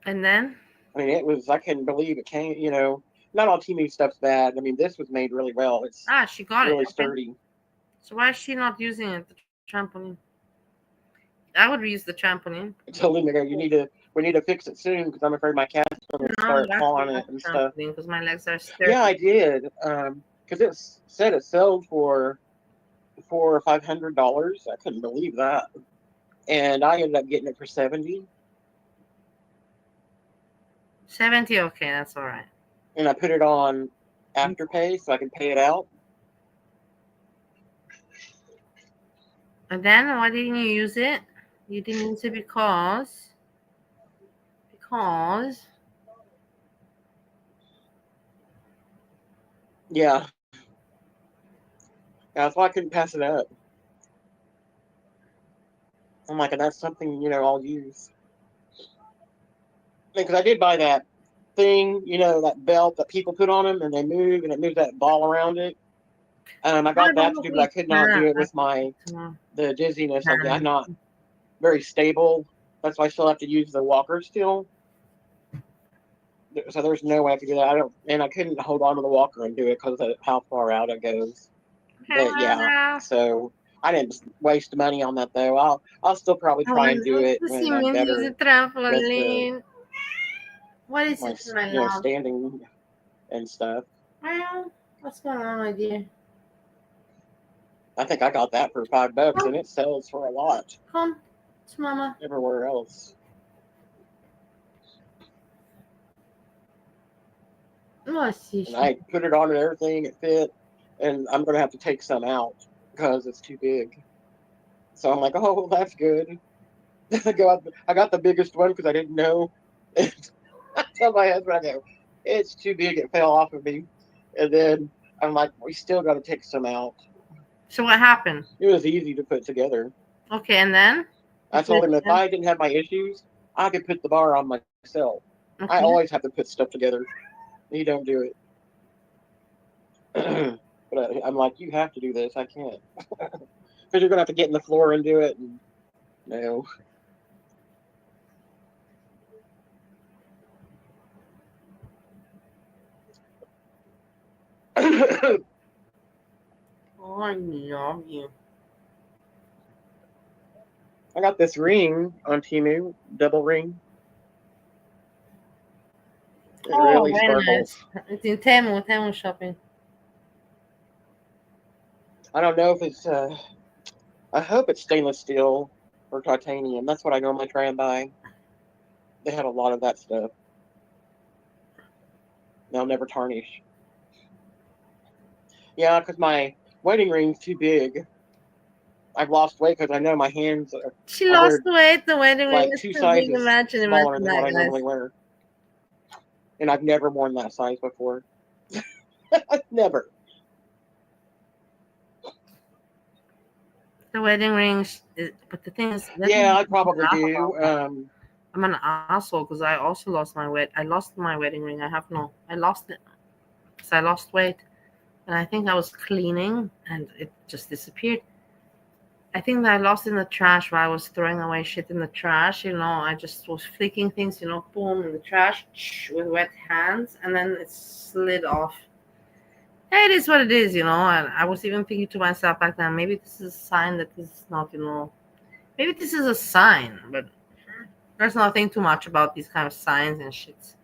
And then? I mean, it was, I couldn't believe it came, not all Timu stuff's bad. I mean, this was made really well. It's she got really it. sturdy. So why is she not using it, the trampoline? I would use the trampoline. I told him, we need to fix it soon, because I'm afraid my cat's going to start clawing it and stuff. Because my legs are sturdy. Yeah, I did. Because it said it sold for $400 or $500. I couldn't believe that. And I ended up getting it for $70. $70, okay, that's all right. And I put it on Afterpay so I can pay it out. And then why didn't you use it? You didn't use it because yeah, that's why I couldn't pass it up. I'm like, and that's something, I'll use. Because I did buy that thing, that belt that people put on them and they move, and it moves that ball around it. I got that to do, but I could not do it with the dizziness. I'm not very stable. That's why I still have to use the walker still. So there's no way I could do that. I couldn't hold on to the walker and do it because of how far out it goes. But yeah, so I didn't waste money on that though. I'll still probably try and do it when I'm better. Use a trampoline. What is it, my love? Standing and stuff. Well, what's going on, my dear? I think I got that for $5, and it sells for a lot. Come, it's Mama. Everywhere else. Oh, I see. And I put it on and everything. It fit, and I'm going to have to take some out because it's too big. So I'm like, oh, that's good. I got the biggest one because I didn't know. I tell my husband, I go, it's too big. It fell off of me. And then I'm like, we still got to take some out. So what happened? It was easy to put together. Okay, and then? I told him if I didn't have my issues, I could put the bar on myself. Okay. I always have to put stuff together. He don't do it. But I'm like, you have to do this. I can't. Because you're going to have to get in the floor and do it. And no. Oh, I love you. I got this ring on Temu, double ring. It really very sparkles. nice. It's in Temu shopping. I don't know if it's, I hope it's stainless steel or titanium. That's what I normally try and buy. They have a lot of that stuff. They'll never tarnish. Yeah, because my wedding ring's too big. I've lost weight because I know my hands are She lost weight. The wedding ring like is 2 too sizes big. Imagine smaller than that, what I guys. normally wear. And I've never worn that size before. Never. The wedding ring, but the thing is, Yeah, I probably do. I'm an asshole because I also lost my weight. I lost my wedding ring. I lost it because I lost weight, and I think I was cleaning and it just disappeared. I think that I lost it in the trash while I was throwing away shit in the trash. I just was flicking things, boom, in the trash with wet hands, and then it slid off. It is what it is, and I was even thinking to myself back then, maybe this is a sign that this is not, maybe this is a sign, but there's nothing too much about these kind of signs and shit.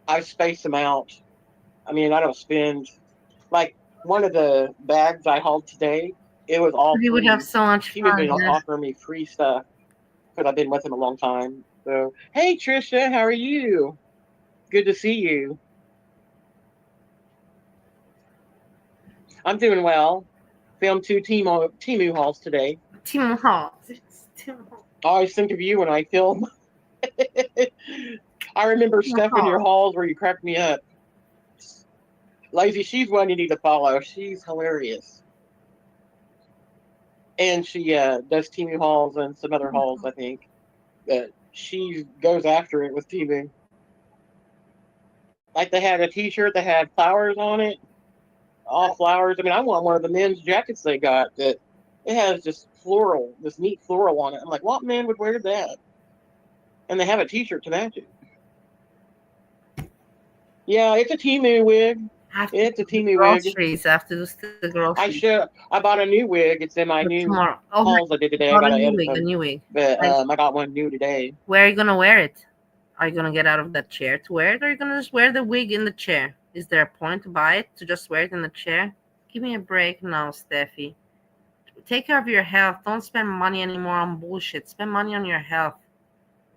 I space them out. I mean, I don't spend, like, one of the bags I hauled today, it was all free. We would have so much He fun. was offering me free stuff because I've been with him a long time. So, hey, Trisha, how are you? Good to see you. I'm doing well. Filmed 2 Temu hauls today. Temu hauls. I always think of you when I film. I remember stuff in your hauls where you cracked me up. Lazy, she's one you need to follow. She's hilarious. And she does Temu hauls and some other hauls, I think. But she goes after it with Temu. Like they had a t-shirt that had flowers on it. All flowers. I mean, I want one of the men's jackets they got that it has just this neat floral on it. I'm like, what man would wear that? And they have a t-shirt to match it. Yeah, it's a Temu wig. It's a Temu wig. I have to do the groceries. I bought a new wig. It's in my new hauls I did today. I got a new wig. But I got one new today. Where are you gonna wear it? Are you gonna get out of that chair to wear it, or are you gonna just wear the wig in the chair? Is there a point to buy it to just wear it in the chair? Give me a break now, Stpehie. Take care of your health. Don't spend money anymore on bullshit. Spend money on your health.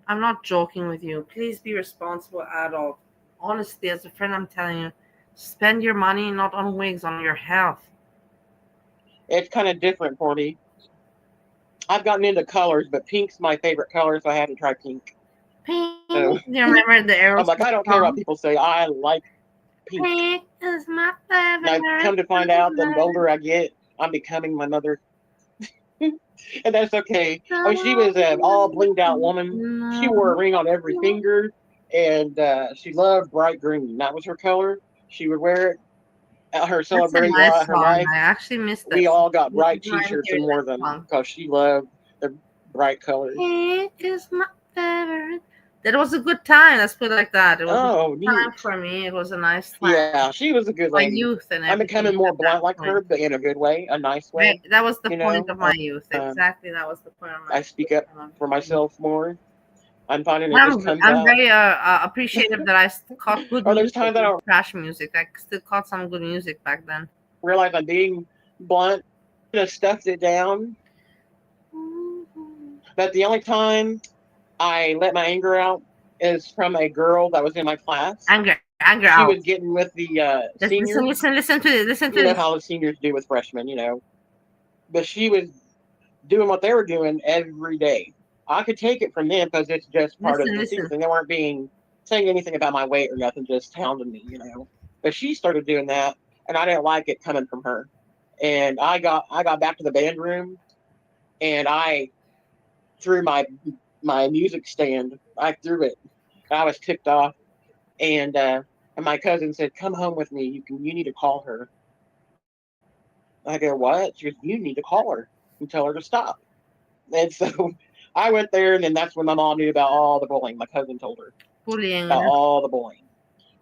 I'm not joking with you. Please be responsible adult. Honestly, as a friend, I'm telling you, spend your money not on wigs, on your health. It's kind of different for me. I've gotten into colors, but pink's my favorite color, so I had to try pink. Pink. So, you remember the arrows? I'm like, I don't care what people say. I like pink. Pink is my favorite. And I come to find out that the older I get, I'm becoming my mother. And that's okay. I mean, she was an all blinged out woman. She wore a ring on every finger, and she loved bright green. That was her color. She would wear it at her celebrating her life. I actually missed that. We all got bright t-shirts and wore them because she loved the bright colors. Pink is my favorite. That was a good time. Let's put it like that. It was a good time for me. It was a nice time. Yeah, she was a good lady. My youth and I'm becoming more blunt like her, but in a good way, a nice way. Right. That was the point of my youth. Exactly, that was the point of my I speak up for myself more. I'm finding it just comes out. I'm very appreciative that I still caught good music. There's times that I don't trash music. I still caught some good music back then. Realize I'm being blunt. Just stuffed it down. But the only time I let my anger out is from a girl that was in my class. Anger Anger she out. was getting with the seniors. Listen to You know this. how the seniors do with freshmen, you know. But she was doing what they were doing every day. I could take it from them because it's just part of the season. They weren't saying anything about my weight or nothing, just hounding me, you know. But she started doing that, and I didn't like it coming from her. And I got back to the band room, and I threw my music stand. I threw it. I was ticked off, and my cousin said, "Come home with me. You need to call her." I go, "What?" She goes, "You need to call her and tell her to stop." And so I went there, and then that's when my mom knew about all the bullying. My cousin told her Bullying. about all the bullying.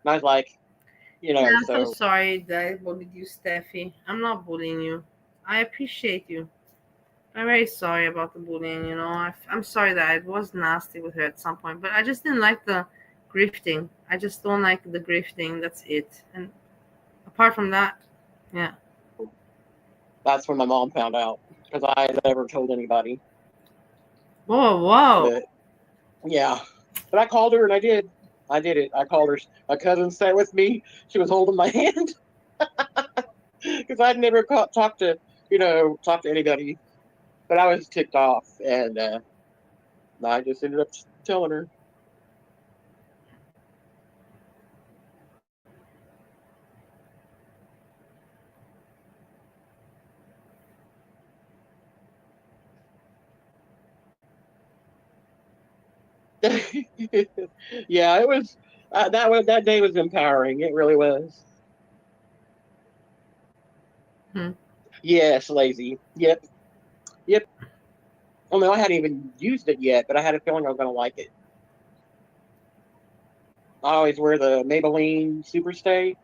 And I was like, you know, Yeah, I'm so sorry that I bullied you, Stpehie. I'm not bullying you. I appreciate you. I'm very sorry about the bullying, you know. I'm sorry that I was nasty with her at some point, but I just didn't like the grifting. I just don't like the grifting. That's it. And apart from that, yeah. That's when my mom found out because I never told anybody. Whoa. But, yeah. But I called her and I did. I did it. I called her. My cousin sat with me. She was holding my hand because I'd never talked to anybody. But I was ticked off, and I just ended up telling her. Yeah, it was that day was empowering. It really was. Yes, lazy. Yep. Oh no, I hadn't even used it yet, but I had a feeling I was gonna like it. I always wear the Maybelline Superstay.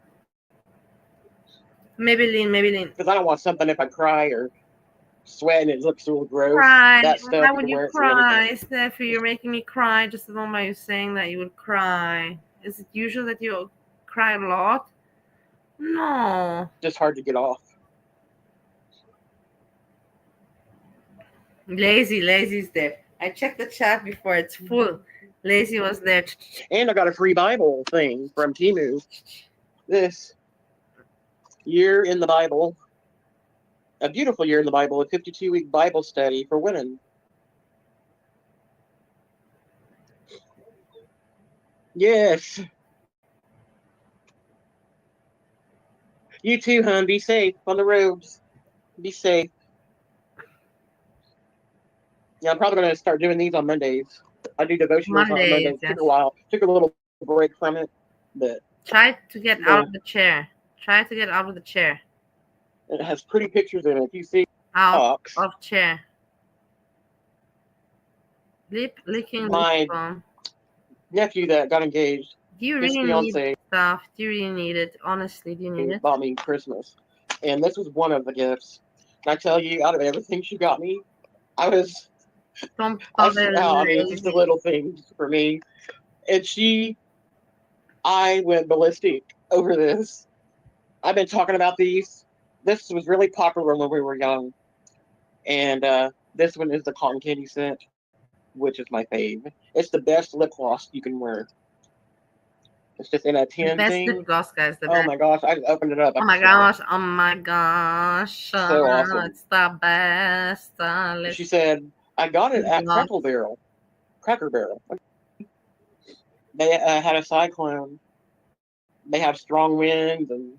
Maybelline. Because I don't want something if I cry or sweat and it looks real gross. Cry. That stuff Why would you cry, Stpehie? You're making me cry just the moment you saying that you would cry. Is it usual that you cry a lot? No. Just hard to get off. Lazy's there. I checked the chat before. It's full. Lazy was there. And I got a free Bible thing from Temu. This year in the Bible. A beautiful year in the Bible, a 52-week Bible study for women. Yes. You too, hon. Be safe on the roads. Be safe. Yeah, I'm probably going to start doing these on Mondays. I do devotionals on Mondays. Yes. Took a while. Took a little break from it. But try to get out of the chair. Try to get out of the chair. It has pretty pictures in it. If you see out of chair. Licking my nephew that got engaged. Do you really need stuff? Do you really need it? Honestly, do you need it? Bought me Christmas, and this was one of the gifts. Can I tell you, out of everything she got me, I mean, it's just the little things for me. And I went ballistic over this. I've been talking about these. This was really popular when we were young. And this one is the cotton candy scent, which is my fave. It's the best lip gloss you can wear. It's just in a tin thing. Lip gloss, guys. Oh my gosh, I opened it up. Oh my gosh. So awesome. It's the best. She said, I got it at Cracker Barrel. They had a cyclone. They have strong winds and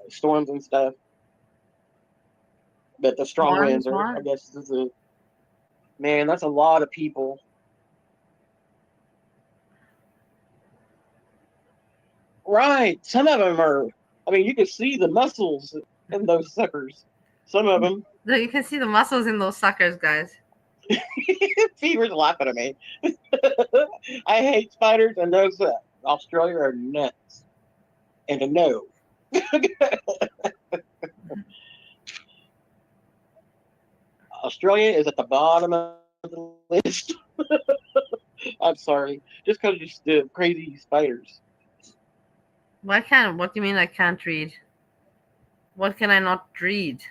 storms and stuff. But the strong winds are, I guess, man, that's a lot of people. Right. Some of them are, you can see the muscles in those suckers. Some of them. You can see the muscles in those suckers, guys. Fever's laughing at me. I hate spiders, and those Australia are nuts. And a no. Australia is at the bottom of the list. I'm sorry. Just because you're crazy spiders. What do you mean I can't read? What can I not read?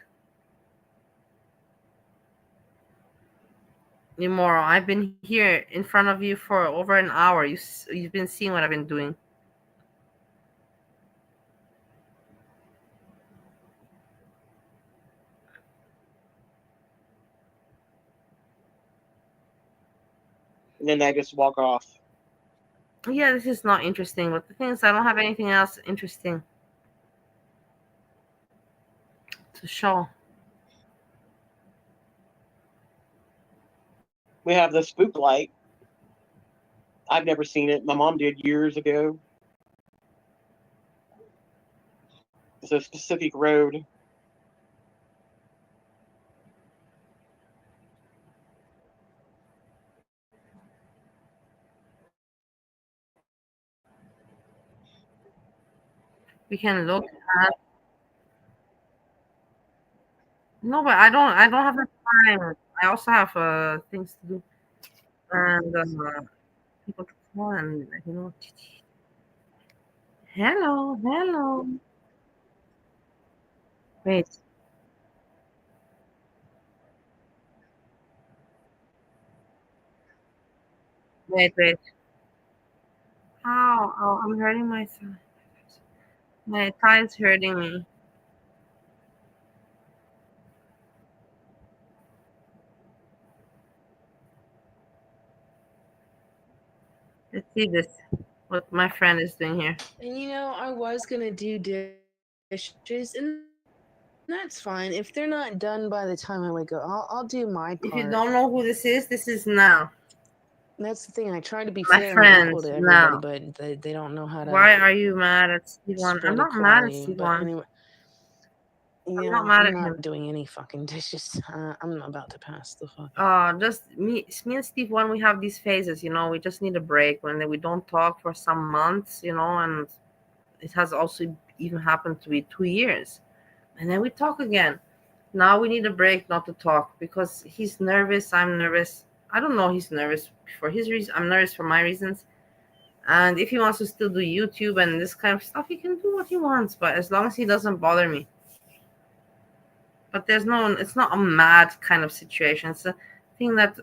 Immoral. I've been here in front of you for over an hour. You've been seeing what I've been doing. and then they just walk off. Yeah, this is not interesting. But the thing is, I don't have anything else interesting to show. We have the spook light. I've never seen it. My mom did years ago. It's a specific road. We can look at. No, but I don't have the time. I also have things to do and people to call and Hello, hello. Wait, wait. Ow, ow, I'm hurting myself. My thigh's hurting me. Let's see this. What my friend is doing here. And I was gonna do dishes, and that's fine. If they're not done by the time I wake up, I'll do my part. If you don't know who this is now. That's the thing. I try to be My fair and friends equal to everybody, now. but they don't know how to. Why are you mad at Steve One? I'm spread not mad at equality. Steve But One. anyway, I'm not mad I'm at not him. doing any fucking dishes. I'm about to pass the fuck. Just me and Steve One, we have these phases, we just need a break when we don't talk for some months, and it has also even happened to be 2 years. And then we talk again. Now we need a break not to talk because he's nervous, I'm nervous. I don't know, he's nervous for his reason, I'm nervous for my reasons. And if he wants to still do YouTube and this kind of stuff, he can do what he wants, but as long as he doesn't bother me. But it's not a mad kind of situation. It's a thing that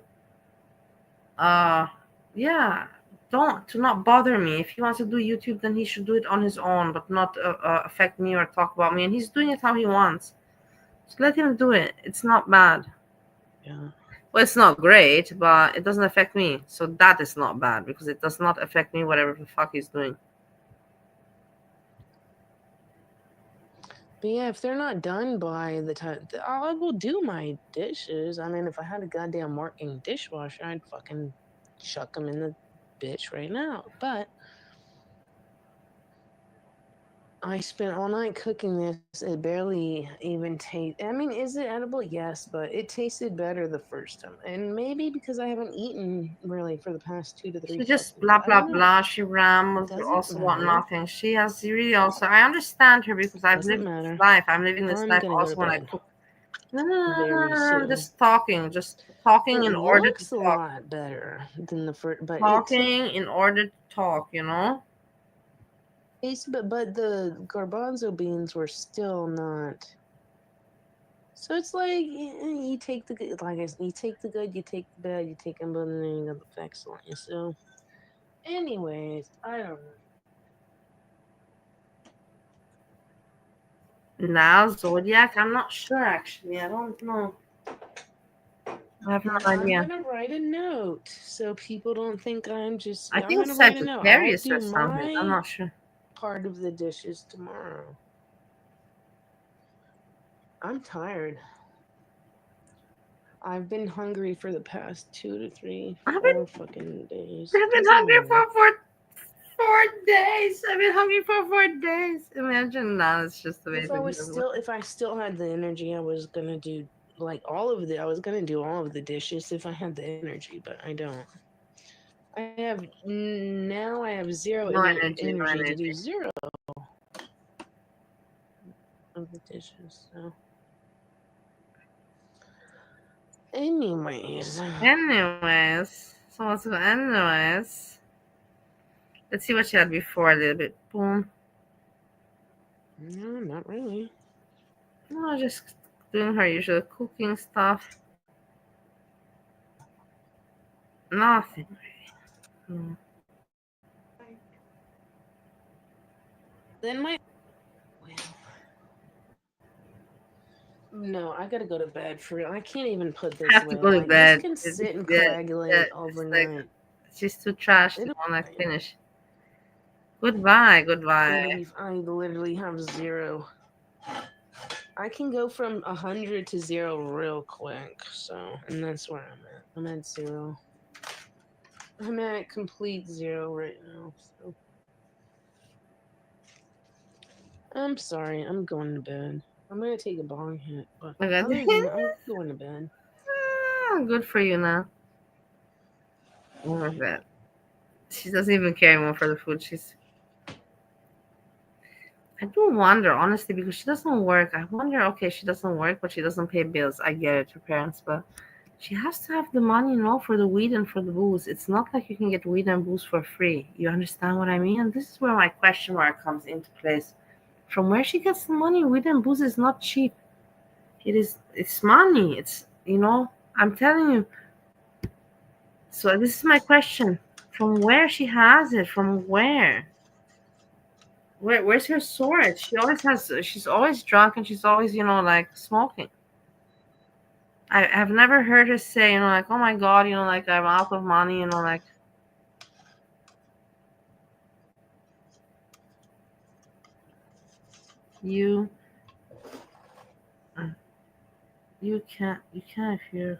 yeah, to not bother me. If he wants to do YouTube, then he should do it on his own, but not affect me or talk about me. And he's doing it how he wants, so let him do it. It's not bad. Yeah. Well, it's not great, but it doesn't affect me, so that is not bad because it does not affect me whatever the fuck he's doing. But yeah, if they're not done by the time, I will do my dishes. I mean, if I had a goddamn working dishwasher, I'd fucking chuck them in the bitch right now. But I spent all night cooking this. It barely even tastes. I mean, is it edible? Yes, but it tasted better the first time. And maybe because I haven't eaten really for the past 2 to 3 She just fucking blah days. I blah don't know. blah. She rambles, Doesn't also want matter. nothing. She has really also. I understand her because I've Doesn't lived matter. this life. I'm living this I'm life gonna go also to when I bed cook. very soon. Just talking It in order to looks a talk. lot better than the first, but Talking in order to talk, tastes, but the garbanzo beans were still not. So it's like you take the good, like you take the good, you take the bad, you take them both, and then you got the excellent. So, anyways, I don't know. Now Zodiac, I'm not sure actually. I don't know. I have no idea. I'm gonna write a note so people don't think I'm just. I I'm think gonna write a note. I'll Sagittarius or do something. I'm my not sure. part of the dishes tomorrow. I'm tired. I've been hungry for the past 2 to 3, 4 fucking days. I've been hungry for 4 days. I've been hungry for 4 days. Imagine now it's just the way If I still had the energy, I was gonna do I was gonna do all of the dishes if I had the energy, but I don't. I have zero energy to do zero of the dishes. So, anyways, let's see what she had before a little bit. Boom. no, not really. No, just doing her usual cooking stuff. Nothing. No. Then no, I gotta go to bed for real. I can't even put this I have to away. go to bed. This can sit and coagulate overnight. She's too trash to It'll want to be finish. Goodbye. I literally have 0. I can go from 100 to 0 real quick. So, and that's where I'm at. I'm at 0. I'm at complete 0 right now. So, I'm sorry. I'm going to bed. I'm gonna take a bong hit, but Okay. other than that, I'm going to bed. Good for you now. Oh my god. She doesn't even care anymore for the food. I do wonder, honestly, because she doesn't work. I wonder, okay, she doesn't work, but she doesn't pay bills. I get it, her parents, but she has to have the money, for the weed and for the booze. It's not like you can get weed and booze for free. You understand what I mean? And this is where my question mark comes into place. From where she gets the money, weed and booze is not cheap. It's money. I'm telling you. So this is my question. From where she has it? From where? Where's her source? She's always drunk and she's always, like smoking. I have never heard her say, like, oh my God, like I'm out of money, like. You you can't if you're.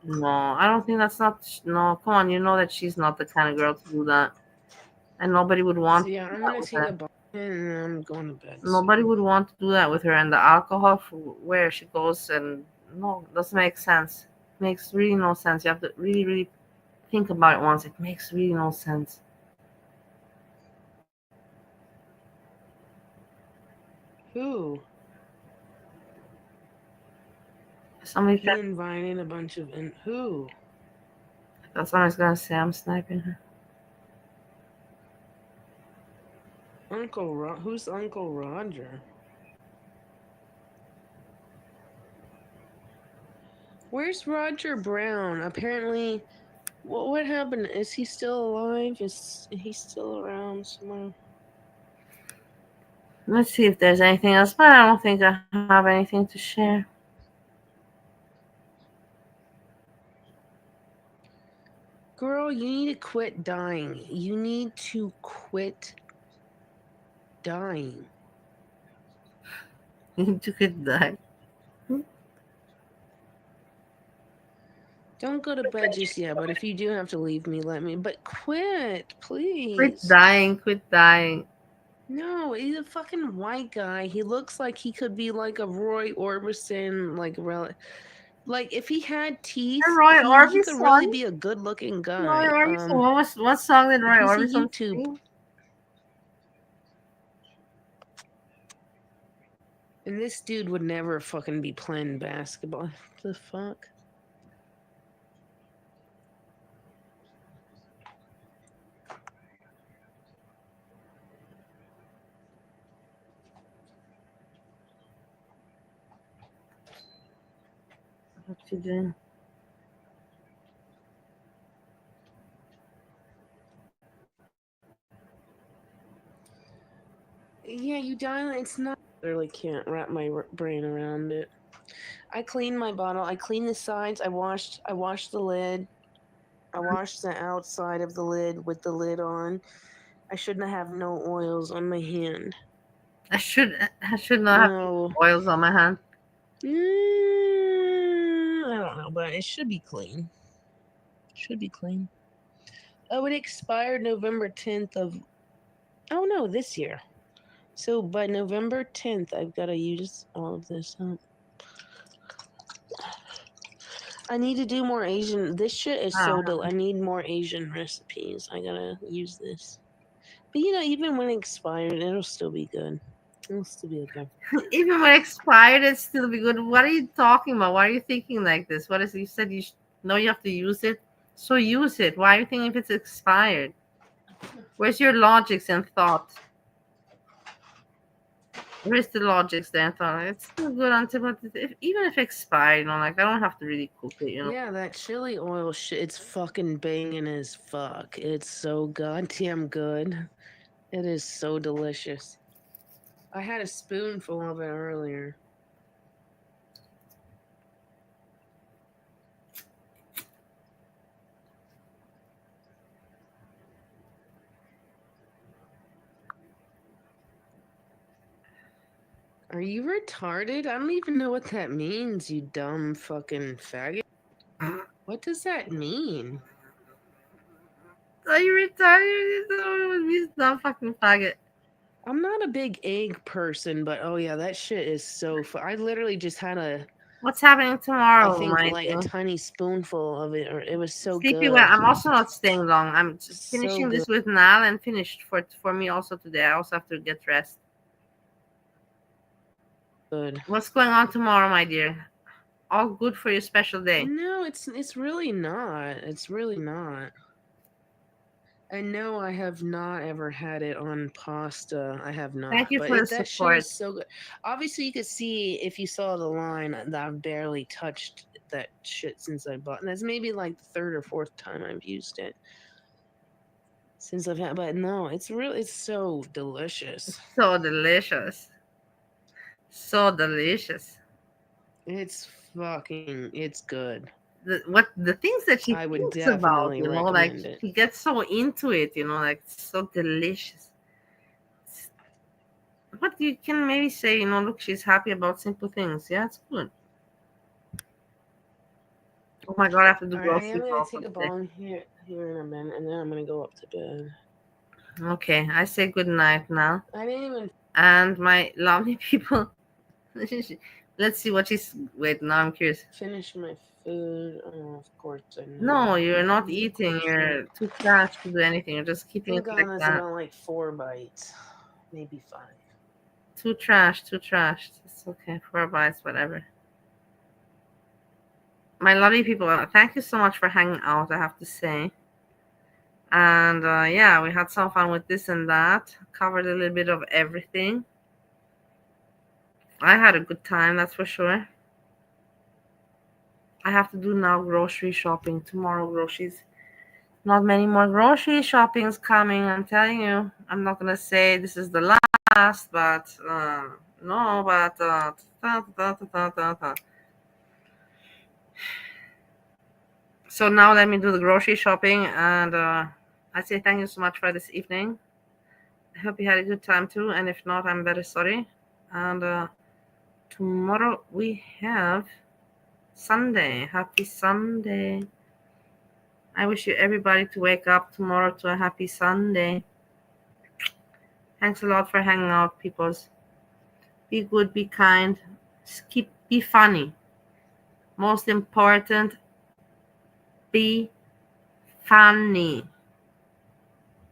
No, I don't think that's not. No, come on, you know that she's not the kind of girl to do that. And nobody would want So, yeah, I'm gonna take a bong hit and I'm going to bed. Nobody would want to do that with her. And the alcohol for where she goes, and no, it doesn't make sense. It makes really no sense. You have to really, really think about it once. It makes really no sense. Who? Somebody He invited a bunch of who? That's what I was gonna say. I'm sniping her. Who's Uncle Roger? Where's Roger Brown? Apparently, what happened? Is he still alive? Is he still around somewhere? Let's see if there's anything else, but I don't think I have anything to share. Girl, you need to quit dying. You need to quit dying. You could die. Don't go to bed just yet, but if you do have to leave me, let me. But quit, please. Quit dying. No, he's a fucking white guy. He looks like he could be like a Roy Orbison, like if he had teeth, he could really be a good-looking guy. Roy Orbison. What song did Roy Orbison sing? And this dude would never fucking be playing basketball. What the fuck? What you doing? Yeah, you die. It's not. I really can't wrap my brain around it. I cleaned my bottle. I cleaned the sides. I washed the lid. I washed the outside of the lid with the lid on. I shouldn't have no oils on my hand. I should not have oils on my hand. I don't know, but it should be clean. Oh, it expired November 10th of. Oh no, this year. So by November 10th, I've got to use all of this up. I need to do more Asian. This shit is so dull. I need more Asian recipes. I gotta use this. But even when it expired, it'll still be good. It'll still be okay. Even when expired, it'll still be good. What are you talking about? Why are you thinking like this? What is it? You said you know you have to use it, so use it. Why are you thinking if it's expired? Where's your logics and thought? Where's the logics there? It's still good until, even if expired, like I don't have to really cook it, Yeah, that chili oil shit, it's fucking banging as fuck. It's so goddamn good. It is so delicious. I had a spoonful of it earlier. Are you retarded? I don't even know what that means, you dumb fucking faggot. What does that mean? Are you retarded? You know what means dumb fucking faggot. I'm not a big egg person, but oh yeah, that shit is so I literally just had What's happening tomorrow, I think my like dear? a tiny spoonful of it, or it was so Stpehie, good. well, I'm also not staying long. I'm just So finishing this good. with Nal and finished for me also today. I also have to get rest. Good. What's going on tomorrow, my dear? All good for your special day. No, it's really not. It's really not. I know I have not ever had it on pasta. I have not. Thank you But for the that shit support. is so good. Obviously, you could see if you saw the line that I've barely touched that shit since I bought. And that's maybe like the third or fourth time I've used it since I've had. But no, it's so delicious. So delicious. So delicious. It's good. The things that she I would thinks about, definitely you know, like recommend it. she gets so into it, you know, like so delicious. But you can maybe say, you know, look, she's happy about simple things. Yeah, it's good. Oh my god, I have to do All right, I am groceries gonna also take a today. bong here in a minute, and then I'm gonna go up to bed. Okay, I say good night now. I didn't even. And my lovely people, let's see what she's. Wait, now I'm curious. Finish my food. Oh, of course I know. No, you're not eating. You're too trash to do anything. You're just keeping it like Gone is that. about like 4 bites, maybe 5. Too trash, too trash. It's okay. 4 bites, whatever. My lovely people, thank you so much for hanging out, I have to say. And yeah, we had some fun with this and that. Covered a little bit of everything. I had a good time, that's for sure. I have to do now grocery shopping. Tomorrow, groceries. Not many more grocery shoppings coming, I'm telling you. I'm not going to say this is the last, but no, but. So now let me do the grocery shopping, and I say thank you so much for this evening. I hope you had a good time too, and if not, I'm very sorry. And tomorrow we have Sunday. Happy Sunday. I wish you everybody to wake up tomorrow to a happy Sunday. Thanks a lot for hanging out, peoples. Be good, be kind, be funny. Most important, be funny.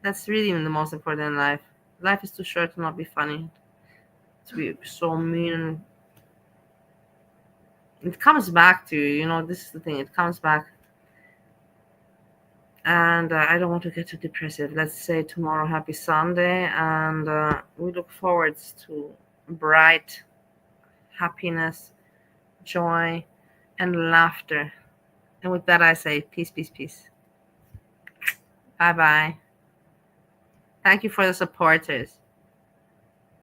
That's really the most important in life. Life is too short to not be funny. To be so mean. It comes back to you, you know, this is the thing. It comes back. And I don't want to get too depressive. Let's say tomorrow, happy Sunday. And we look forward to bright happiness, joy, and laughter. And with that, I say peace, peace, peace. Bye-bye. Thank you for the supporters.